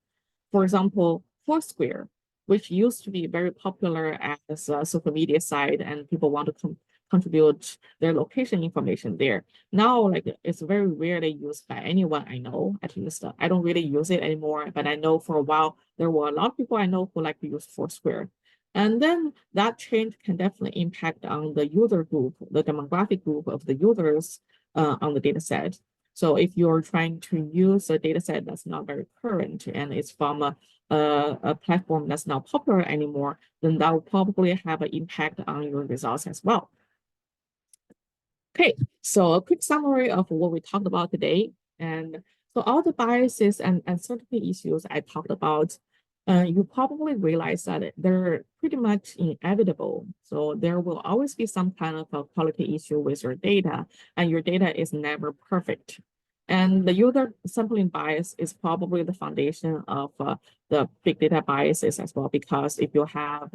For example, Foursquare, which used to be very popular as a social media site and people want to contribute their location information there. Now, like it's very rarely used by anyone I know. At least I don't really use it anymore, but I know for a while there were a lot of people I know who like to use Foursquare. And then that change can definitely impact on the user group, the demographic group of the users on the data set. So if you're trying to use a data set that's not very current and it's from a platform that's not popular anymore, then that will probably have an impact on your results as well. Okay, so a quick summary of what we talked about today. And so all the biases and uncertainty issues I talked about, you probably realize that they're pretty much inevitable. So there will always be some kind of a quality issue with your data, and your data is never perfect. And the user sampling bias is probably the foundation of the big data biases as well, because if you have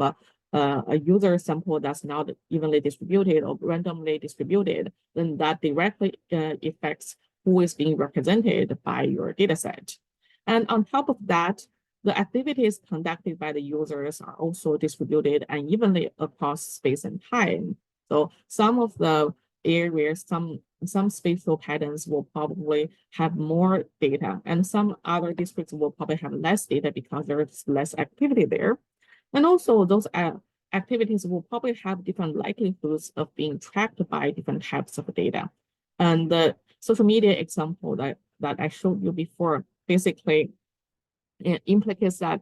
a user sample that's not evenly distributed or randomly distributed, then that directly affects who is being represented by your data set. And on top of that, the activities conducted by the users are also distributed unevenly across space and time. So some of the areas, some spatial patterns will probably have more data, and some other districts will probably have less data because there's less activity there. And also those activities will probably have different likelihoods of being tracked by different types of data. And the social media example that I showed you before basically implicates that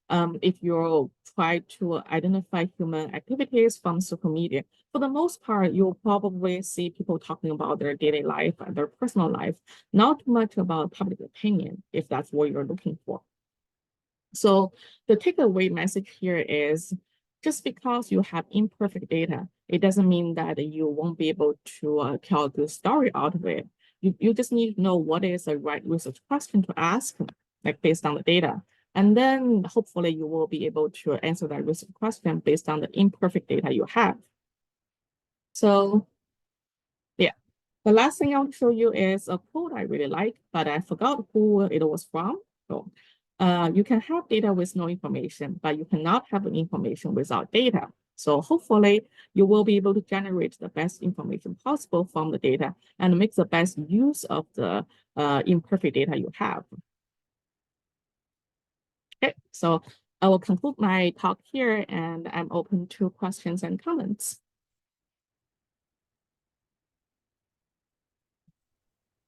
if you try to identify human activities from social media, for the most part, you'll probably see people talking about their daily life and their personal life, not much about public opinion, if that's what you're looking for. So the takeaway message here is just because you have imperfect data, it doesn't mean that you won't be able to tell a good story out of it. You just need to know what is the right research question to ask, like based on the data. And then hopefully you will be able to answer that research question based on the imperfect data you have. So yeah, the last thing I'll show you is a quote I really like, but I forgot who it was from. So you can have data with no information, but you cannot have information without data. So hopefully you will be able to generate the best information possible from the data and make the best use of the imperfect data you have. Okay, so I will conclude my talk here and I'm open to questions and comments.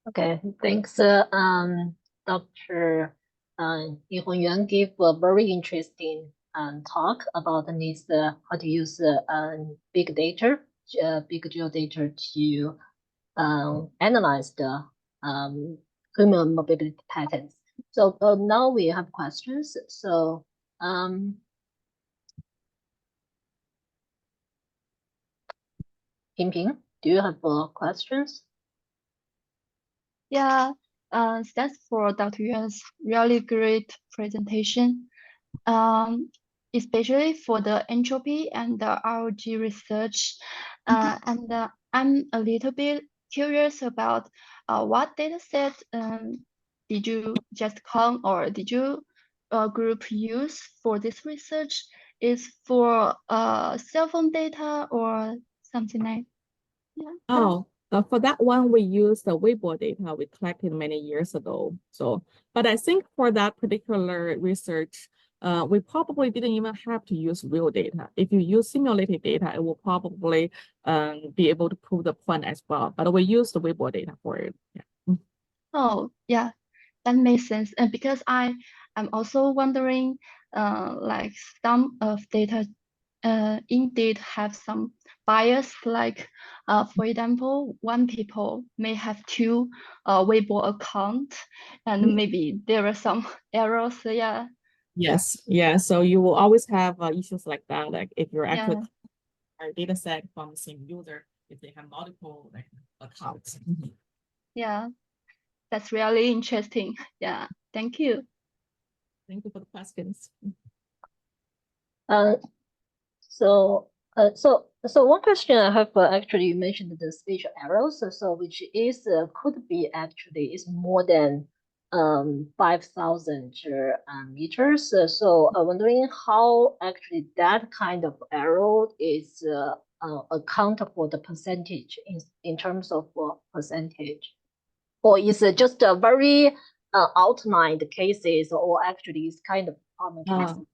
Okay, thanks, Dr. Yihong Yuan gave a very interesting talk about this how to use big data, big geodata to analyze the human mobility patterns. So now we have questions. So Ping, do you have questions? Yeah, thanks for Dr. Yuan's really great presentation. Especially for the entropy and the ROG research. And I'm a little bit curious about what data set did you just come or did you group use for this research? Is for cell phone data or something like that? Oh, for that one, we used the Weibo data we collected many years ago. So, but I think for that particular research, we probably didn't even have to use real data. If you use simulated data, it will probably be able to prove the point as well. But we used the Weibo data for it. Yeah. Oh, yeah, that makes sense. And because I'm also wondering, like some of data indeed have some bias, like for example, one people may have two Weibo account and maybe there are some errors. Yeah. Yes, yeah. So you will always have issues like that. Like if you're actually Yeah. a data set from the same user, if they have multiple like accounts. Yeah, that's really interesting. Yeah, thank you. Thank you for the questions. So one question I have, actually you mentioned the spatial errors, so which is could be actually is more than 5,000 meters. So I'm wondering how actually that kind of error is account for the percentage in terms of percentage, or is it just a very outlined cases, or actually is kind of common cases?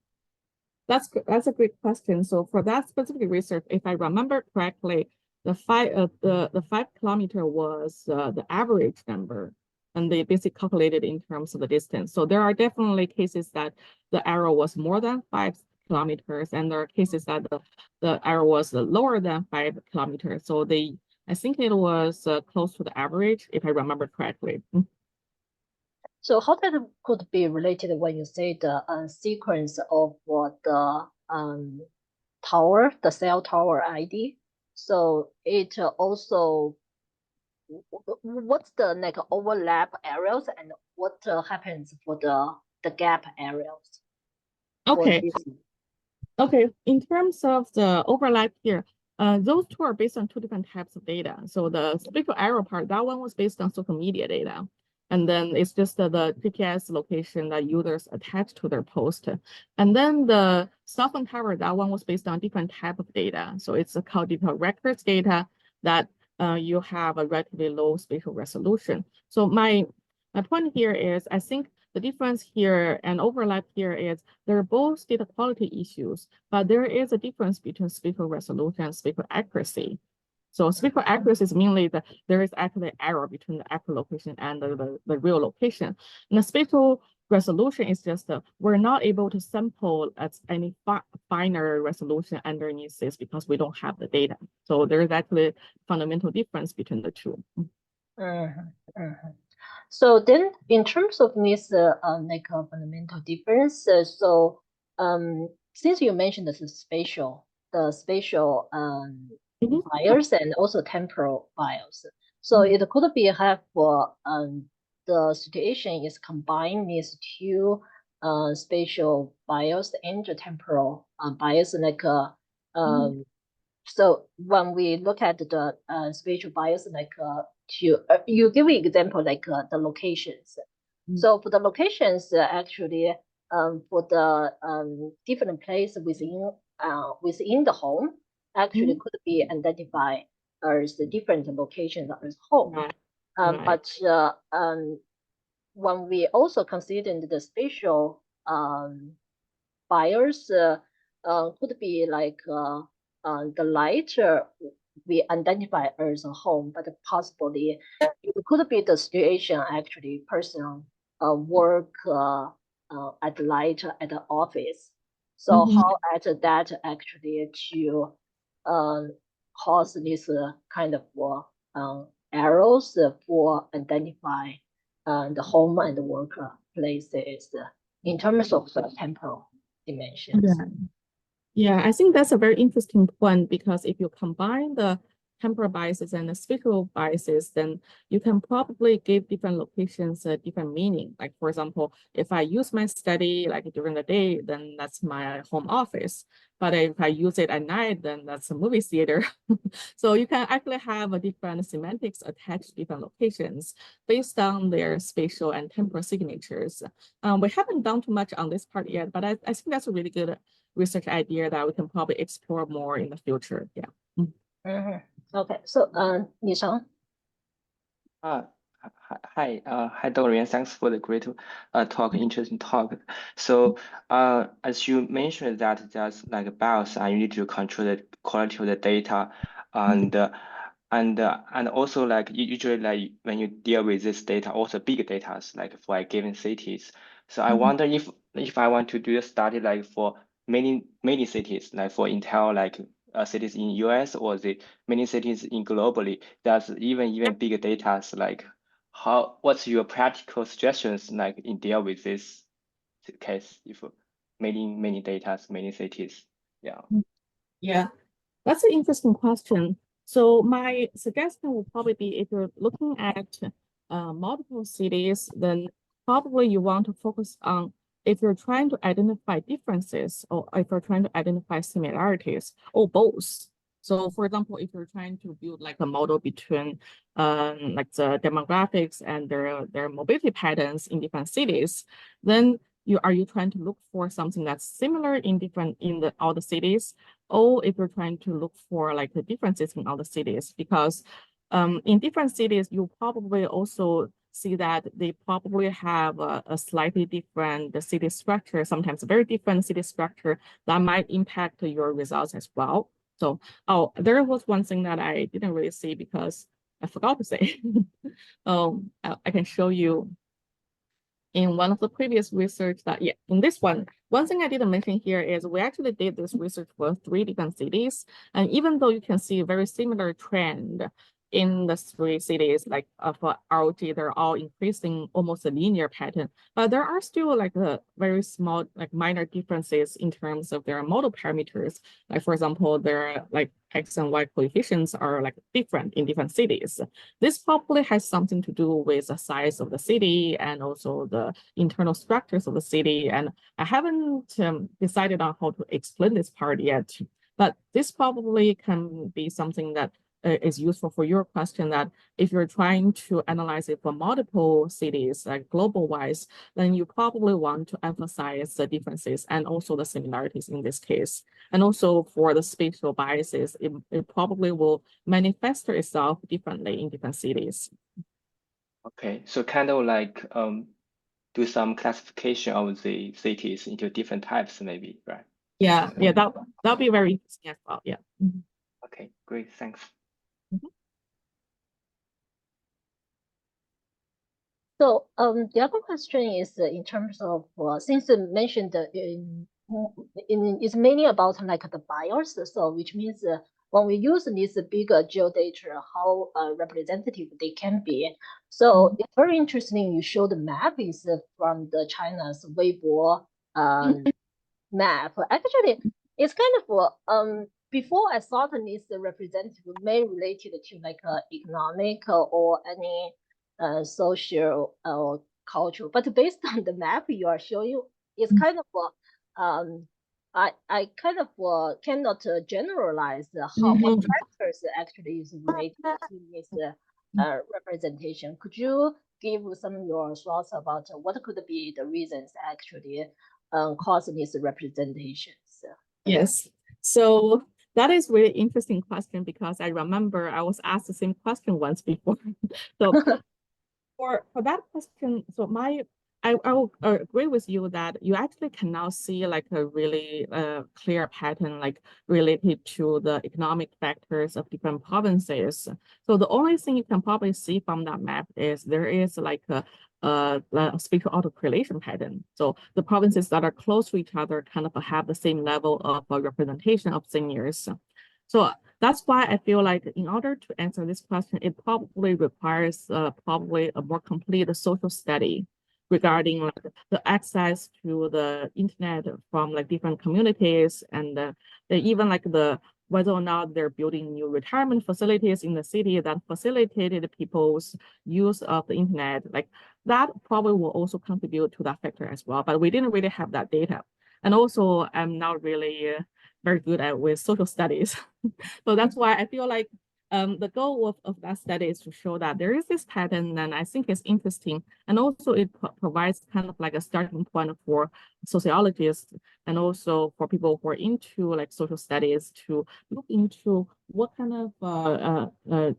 That's a great question. So for that specific research, if I remember correctly, the 5 kilometer was the average number, and they basically calculated in terms of the distance. So there are definitely cases that the error was more than 5 kilometers, and there are cases that the error was lower than 5 kilometers. So I think it was close to the average, if I remember correctly. So how that could be related when you say the sequence of the tower, the cell tower ID? So it also, what's the like overlap areas and what happens for the gap areas? Okay. Okay, in terms of the overlap here, those two are based on two different types of data. So the spatial error part, that one was based on social media data. And then it's just the GPS location that users attach to their post. And then the cell phone tower, that one was based on different type of data. So it's called digital records data that you have a relatively low spatial resolution. So my point here is, I think the difference here and overlap here is they're both data quality issues, but there is a difference between spatial resolution and spatial accuracy. So spatial accuracy is mainly that there is actually error between the actual location and the real location. And the spatial resolution is just we're not able to sample at any finer resolution underneath this because we don't have the data. So there's actually a fundamental difference between the two. So then, in terms of this fundamental difference, since you mentioned the spatial bias and also temporal bias, so it could be have the situation is combine these two spatial bias and the temporal bias, so when we look at the spatial bias, you give an example the locations. So for the locations, actually, for the different place within the home, actually could be identified as the different locations as home. But when we also consider the spatial bias, could be the light we identify as a home, but possibly it could be the situation actually person work at light at the office. So how at that actually to cause this kind of arrows for identify the home and the work places in terms of the temporal dimensions. Yeah, I think that's a very interesting point because if you combine the temporal biases and the spatial biases, then you can probably give different locations a different meaning. Like, for example, if I use my study like during the day, then that's my home office. But if I use it at night, then that's a movie theater. So you can actually have a different semantics attached to different locations based on their spatial and temporal signatures. We haven't done too much on this part yet, but I think that's a really good research idea that we can probably explore more in the future. Yeah. Okay, so Yihong. Hi, Dorian. Thanks for the great talk, interesting talk. So, as you mentioned that there's like a bias and you need to control the quality of the data, and also like usually like when you deal with this data, also big data like for a given cities. So I wonder if I want to do a study like for many cities, like for entire like cities in US or the many cities in globally, there's even bigger data like what's your practical suggestions like in deal with this case if many data, many cities? Yeah, that's an interesting question. So my suggestion would probably be if you're looking at multiple cities, then probably you want to focus on if you're trying to identify differences or if you're trying to identify similarities or both. So for example, if you're trying to build like a model between like the demographics and their mobility patterns in different cities, then are you trying to look for something that's similar in all the cities, or if you're trying to look for like the differences in all the cities? Because in different cities, you probably also see that they probably have a slightly different city structure, sometimes a very different city structure that might impact your results as well. So, there was one thing that I didn't really see because I forgot to say. I can show you in one of the previous research that, in this one thing I didn't mention here is we actually did this research for 3 different cities. And even though you can see a very similar trend in the 3 cities, like for ROG, they're all increasing almost a linear pattern, but there are still like a very small, like minor differences in terms of their model parameters. Like for example, their like X and Y coefficients are like different in different cities. This probably has something to do with the size of the city and also the internal structures of the city. And I haven't decided on how to explain this part yet, but this probably can be something that is useful for your question, that if you're trying to analyze it for multiple cities, like global wise, then you probably want to emphasize the differences and also the similarities in this case. And also for the spatial biases, it probably will manifest itself differently in different cities. Okay, so kind of like do some classification of the cities into different types, maybe, right? Yeah, that'll be very interesting as well. Yeah. Okay, great, thanks. So the other question is in terms of since you mentioned it's mainly about like the bias, so which means when we use this bigger geodata, how representative they can be. So it's very interesting. You show the map is from the China's Weibo map. Actually, it's kind of before I thought this representative may related to like economic or any social or cultural, but based on the map you are showing, it's kind of I kind of cannot generalize how what factors actually is related to this representation. Could you give some of your thoughts about what could be the reasons actually causing these representations? Yes. So that is really interesting question because I remember I was asked the same question once before. So for that question, so I will agree with you that you actually can now see like a really clear pattern like related to the economic factors of different provinces. So the only thing you can probably see from that map is there is like a spatial autocorrelation pattern. So the provinces that are close to each other kind of have the same level of representation of seniors. So that's why I feel like in order to answer this question, it probably requires probably a more complete social study regarding like the access to the internet from like different communities and even like the whether or not they're building new retirement facilities in the city that facilitated people's use of the internet, like that probably will also contribute to that factor as well. But we didn't really have that data. And also I'm not really very good at with social studies. So that's why I feel like the goal of that study is to show that there is this pattern, and I think it's interesting. And also it provides kind of like a starting point for sociologists and also for people who are into like social studies to look into what kind of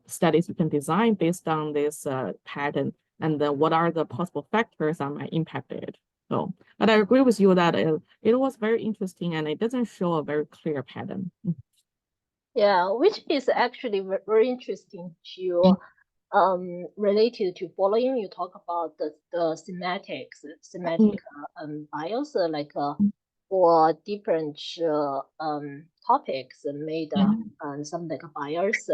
studies you can design based on this pattern and what are the possible factors that might impact it. So, but I agree with you that it was very interesting and it doesn't show a very clear pattern. Yeah, which is actually very interesting to related to following. You talk about the semantic bias, like for different topics made some like bias.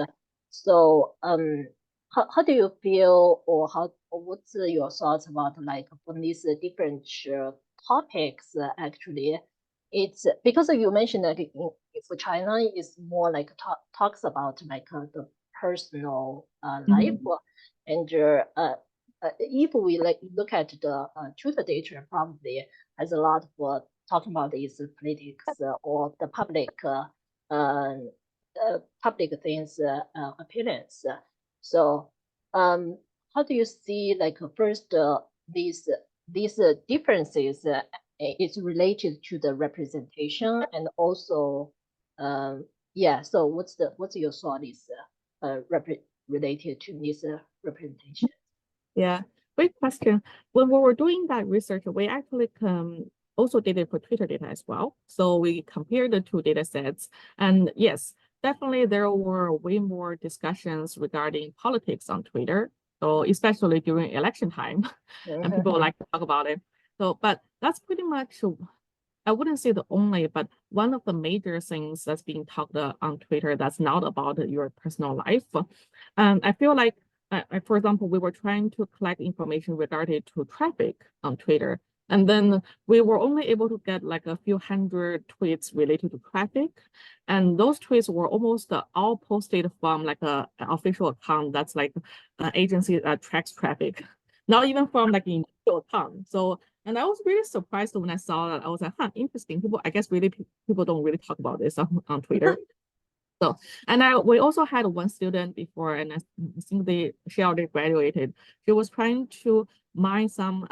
So how do you feel, or what's your thoughts about like for these different topics actually? It's because you mentioned that for China, it's more like talks about like the personal life, and if we like look at the tutor data, probably has a lot of talking about these politics or the public things appearance. So how do you see like first these differences is related to the representation and also yeah, so what's your thought is related to this representation? Yeah, great question. When we were doing that research, we actually also did it for Twitter data as well. So we compared the two data sets. And yes, definitely there were way more discussions regarding politics on Twitter. So especially during election time, and people like to talk about it. So, but that's pretty much, I wouldn't say the only, but one of the major things that's being talked on Twitter that's not about your personal life. I feel like, for example, we were trying to collect information regarding to traffic on Twitter. And then we were only able to get like a few hundred tweets related to traffic. And those tweets were almost all posted from like an official account that's like an agency that tracks traffic, not even from like an individual account. So, and I was really surprised when I saw that. I was like, huh, interesting. People, I guess really people don't really talk about this on Twitter. So, and we also had one student before, and I think she already graduated. She was trying to mine some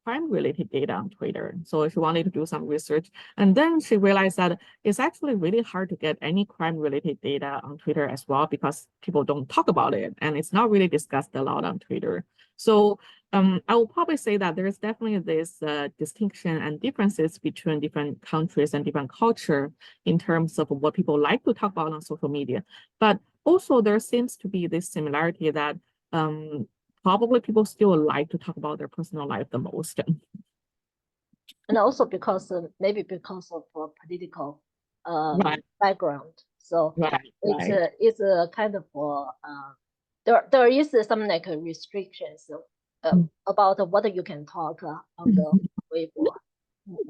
crime-related data on Twitter. So she wanted to do some research. And then she realized that it's actually really hard to get any crime-related data on Twitter as well, because people don't talk about it. And it's not really discussed a lot on Twitter. So I will probably say that there's definitely this distinction and differences between different countries and different culture in terms of what people like to talk about on social media. But also there seems to be this similarity that probably people still like to talk about their personal life the most. And also because maybe because of political Right. background. So Right. it's a kind of there is some like restrictions about what you can talk on the Weibo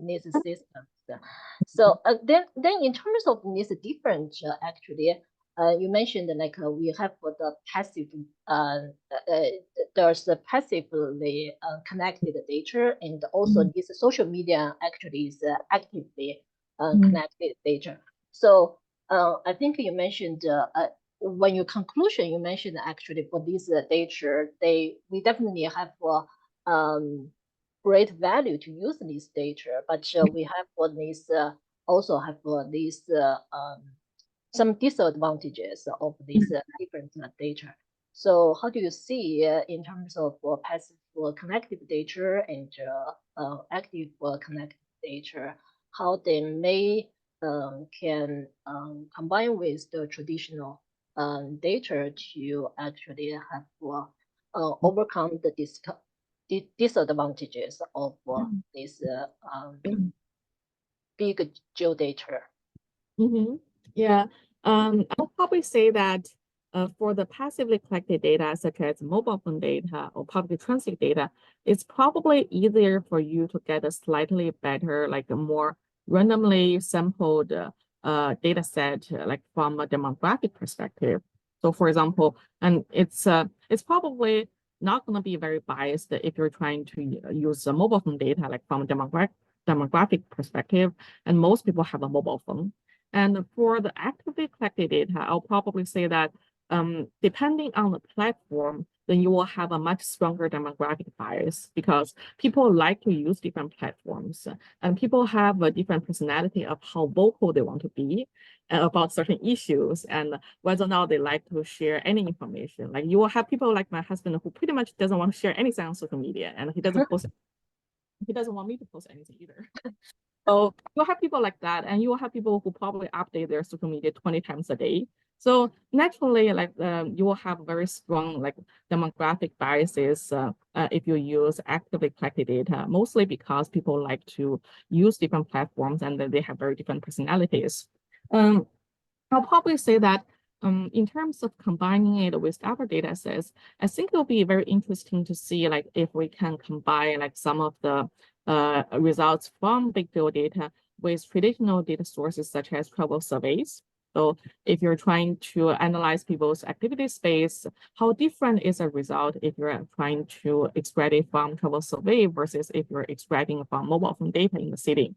these systems. So then in terms of this different actually, you mentioned like we have the passive there's the passively connected data, and also this social media actually is actively connected data. So I think you mentioned when your conclusion you mentioned actually for this data, we definitely have great value to use this data, but we have for this also have these some disadvantages of these different data. So how do you see in terms of passive connected data and active connected data, how they may can combine with the traditional data to actually have overcome the disadvantages of this big geodata? Yeah, I'll probably say that for the passively collected data, such as mobile phone data or public transit data, it's probably easier for you to get a slightly better, like a more randomly sampled data set, like from a demographic perspective. So for example, and it's probably not going to be very biased if you're trying to use mobile phone data, like from a demographic perspective, and most people have a mobile phone. And for the actively collected data, I'll probably say that depending on the platform, then you will have a much stronger demographic bias because people like to use different platforms and people have a different personality of how vocal they want to be about certain issues and whether or not they like to share any information. Like you will have people like my husband who pretty much doesn't want to share anything on social media and he doesn't want me to post anything either. So you'll have people like that, and you will have people who probably update their social media 20 times a day. So naturally, like you will have very strong like demographic biases if you use actively collected data, mostly because people like to use different platforms and they have very different personalities. I'll probably say that in terms of combining it with other data sets, I think it'll be very interesting to see like if we can combine like some of the results from big field data with traditional data sources such as travel surveys. So if you're trying to analyze people's activity space, how different is a result if you're trying to extract it from travel survey versus if you're extracting from mobile phone data in the city?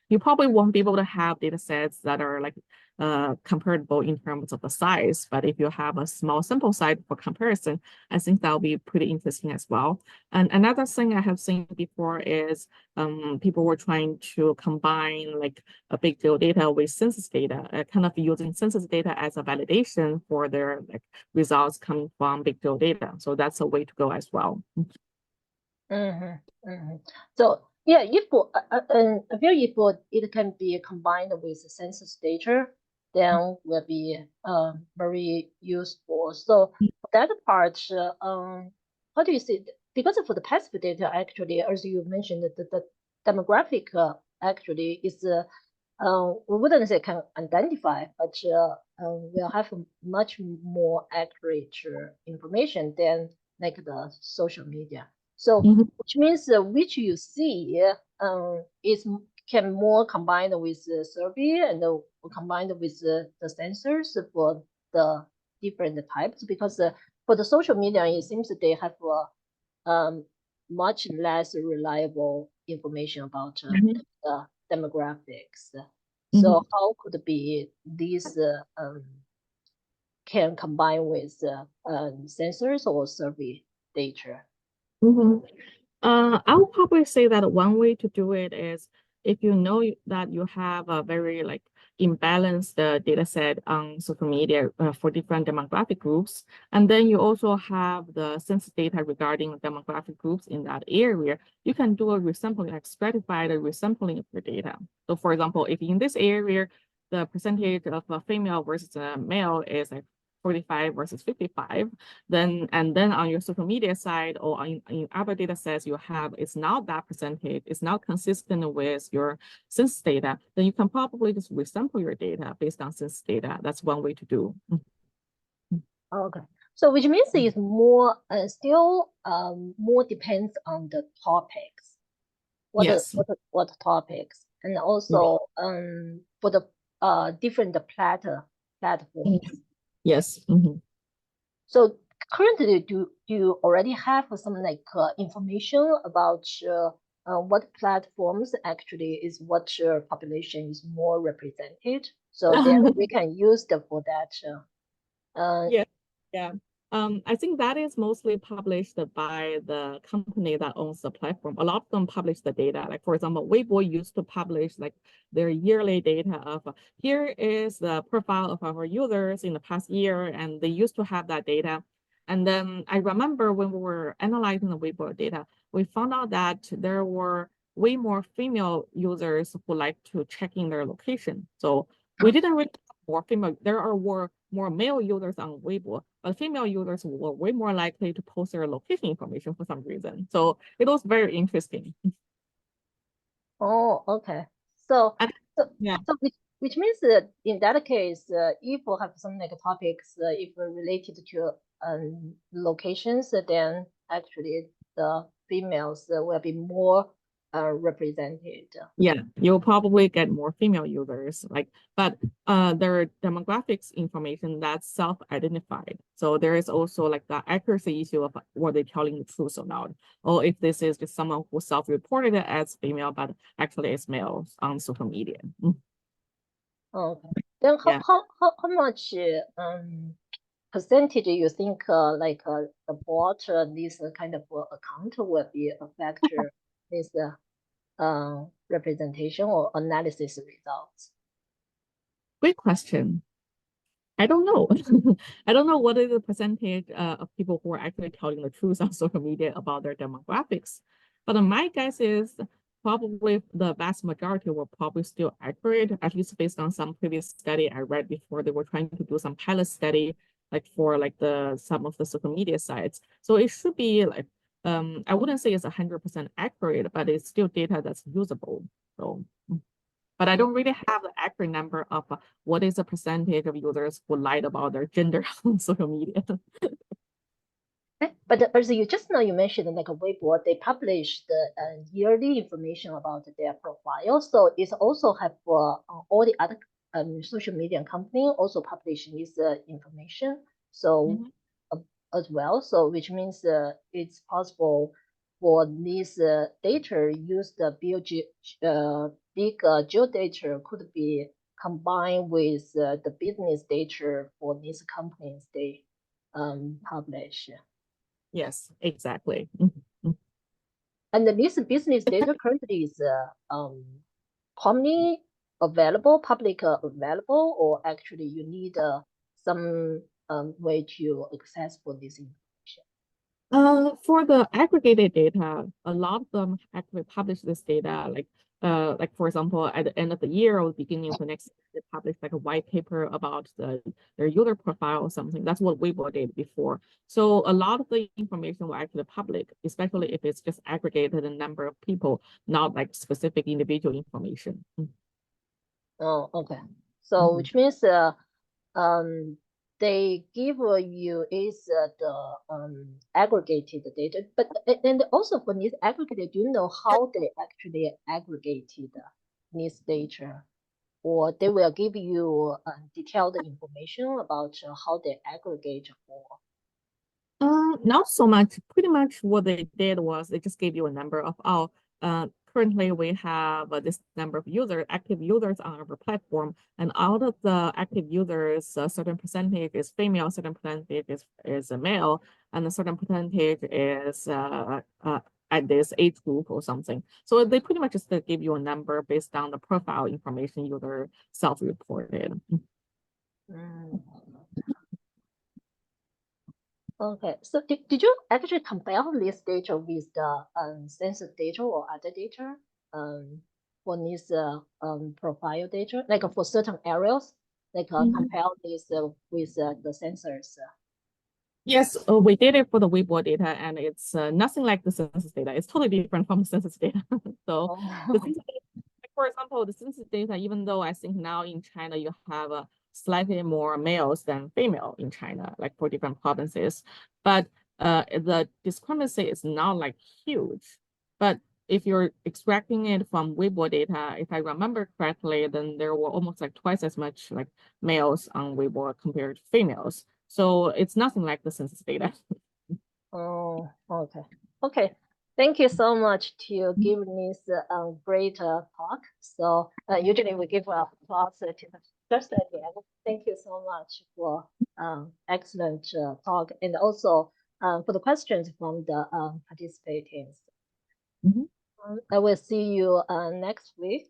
You probably won't be able to have data sets that are like comparable in terms of the size, but if you have a small sample size for comparison, I think that'll be pretty interesting as well. And another thing I have seen before is people were trying to combine like a big deal data with census data, kind of using census data as a validation for their like results coming from big deal data. So that's a way to go as well. So yeah, if I feel if it can be combined with census data, then will be very useful. So for that part, how do you see? Because for the passive data, actually, as you mentioned, the demographic actually is we wouldn't say can identify, but will have much more accurate information than like the social media. So which means which you see is can more combined with the survey and combined with the sensors for the different types, because for the social media it seems that they have much less reliable information about the demographics. So how could be these can combine with sensors or survey data? I would probably say that one way to do it is if you know that you have a very like imbalanced data set on social media for different demographic groups, and then you also have the census data regarding demographic groups in that area, you can do a resampling, like stratified resampling of your data. So for example, if in this area, the percentage of a female versus a male is like 45 versus 55, and then on your social media side or in other data sets you have, it's not that percentage, it's not consistent with your census data, then you can probably just resample your data based on census data. That's one way to do. Okay. So which means it's more still more depends on the topics. Yes. What topics, and also for the different platforms. Yes. So currently, do you already have some like information about what platforms actually is what population is more represented? So then we can use for that. Yeah. I think that is mostly published by the company that owns the platform. A lot of them publish the data. Like for example, Weibo used to publish like their yearly data of here is the profile of our users in the past year, and they used to have that data. And then I remember when we were analyzing the Weibo data, we found out that there were way more female users who like to check in their location. So we didn't really have more female. There are more male users on Weibo, but female users were way more likely to post their location information for some reason. So it was very interesting. Oh, okay. So, And, so, yeah. so which means that in that case, if we have some like topics, if related to locations, then actually the females will be more represented. Yeah, you'll probably get more female users, but their demographics information that's self-identified. So there is also like the accuracy issue of were they telling the truth or not, or if this is just someone who self-reported it as female, but actually is male on social media. Okay. Then how much percentage you think like the bot this kind of account will be a factor this representation or analysis results? Great question. I don't know. I don't know what is the percentage of people who are actually telling the truth on social media about their demographics. But my guess is probably the vast majority were probably still accurate, at least based on some previous study I read before. They were trying to do some pilot study like for like some of the social media sites. So it should be like, I wouldn't say it's 100% accurate, but it's still data that's usable. So. But I don't really have the accurate number of what is the percentage of users who lied about their gender on social media. But you just now you mentioned like a Weibo, they publish the yearly information about their profile. So it's also have all the other social media company also publish this information. So as well, so which means it's possible for this data use the big geodata could be combined with the business data for these companies they publish. Yes, exactly. And this business data currently is commonly available, public available, or actually you need some way to access for this information? For the aggregated data, a lot of them actually publish this data, like for example, at the end of the year or the beginning of the next year, they publish like a white paper about their user profile or something. That's what Weibo did before. So a lot of the information will actually public, especially if it's just aggregated a number of people, not like specific individual information. Oh, okay. So which means they give you is the aggregated data, but and also for this aggregated, do you know how they actually aggregated this data, or they will give you detailed information about how they aggregate or? Not so much. Pretty much what they did was they just gave you a number of, currently we have this number of active users on our platform, and out of the active users, a certain percentage is female, a certain percentage is a male, and a certain percentage is at this age group or something. So they pretty much just give you a number based on the profile information user self-reported. Okay, so did you actually compare this data with the census data or other data for this profile data, like for certain areas? like compare this with the sensors? Yes, we did it for the Weibo data, and it's nothing like the census data. It's totally different from the census data. So the census data, for example, the census data, even though I think now in China you have slightly more males than female in China, like for different provinces, but the discrepancy is not like huge. But if you're extracting it from Weibo data, if I remember correctly, then there were almost like twice as much like males on Weibo compared to females. So it's nothing like the census data. Oh, okay. Okay. Thank you so much to give this great talk. So usually we give a applause to the first again. Thank you so much for excellent talk, and also for the questions from the participants. Mhm. I will see you next week.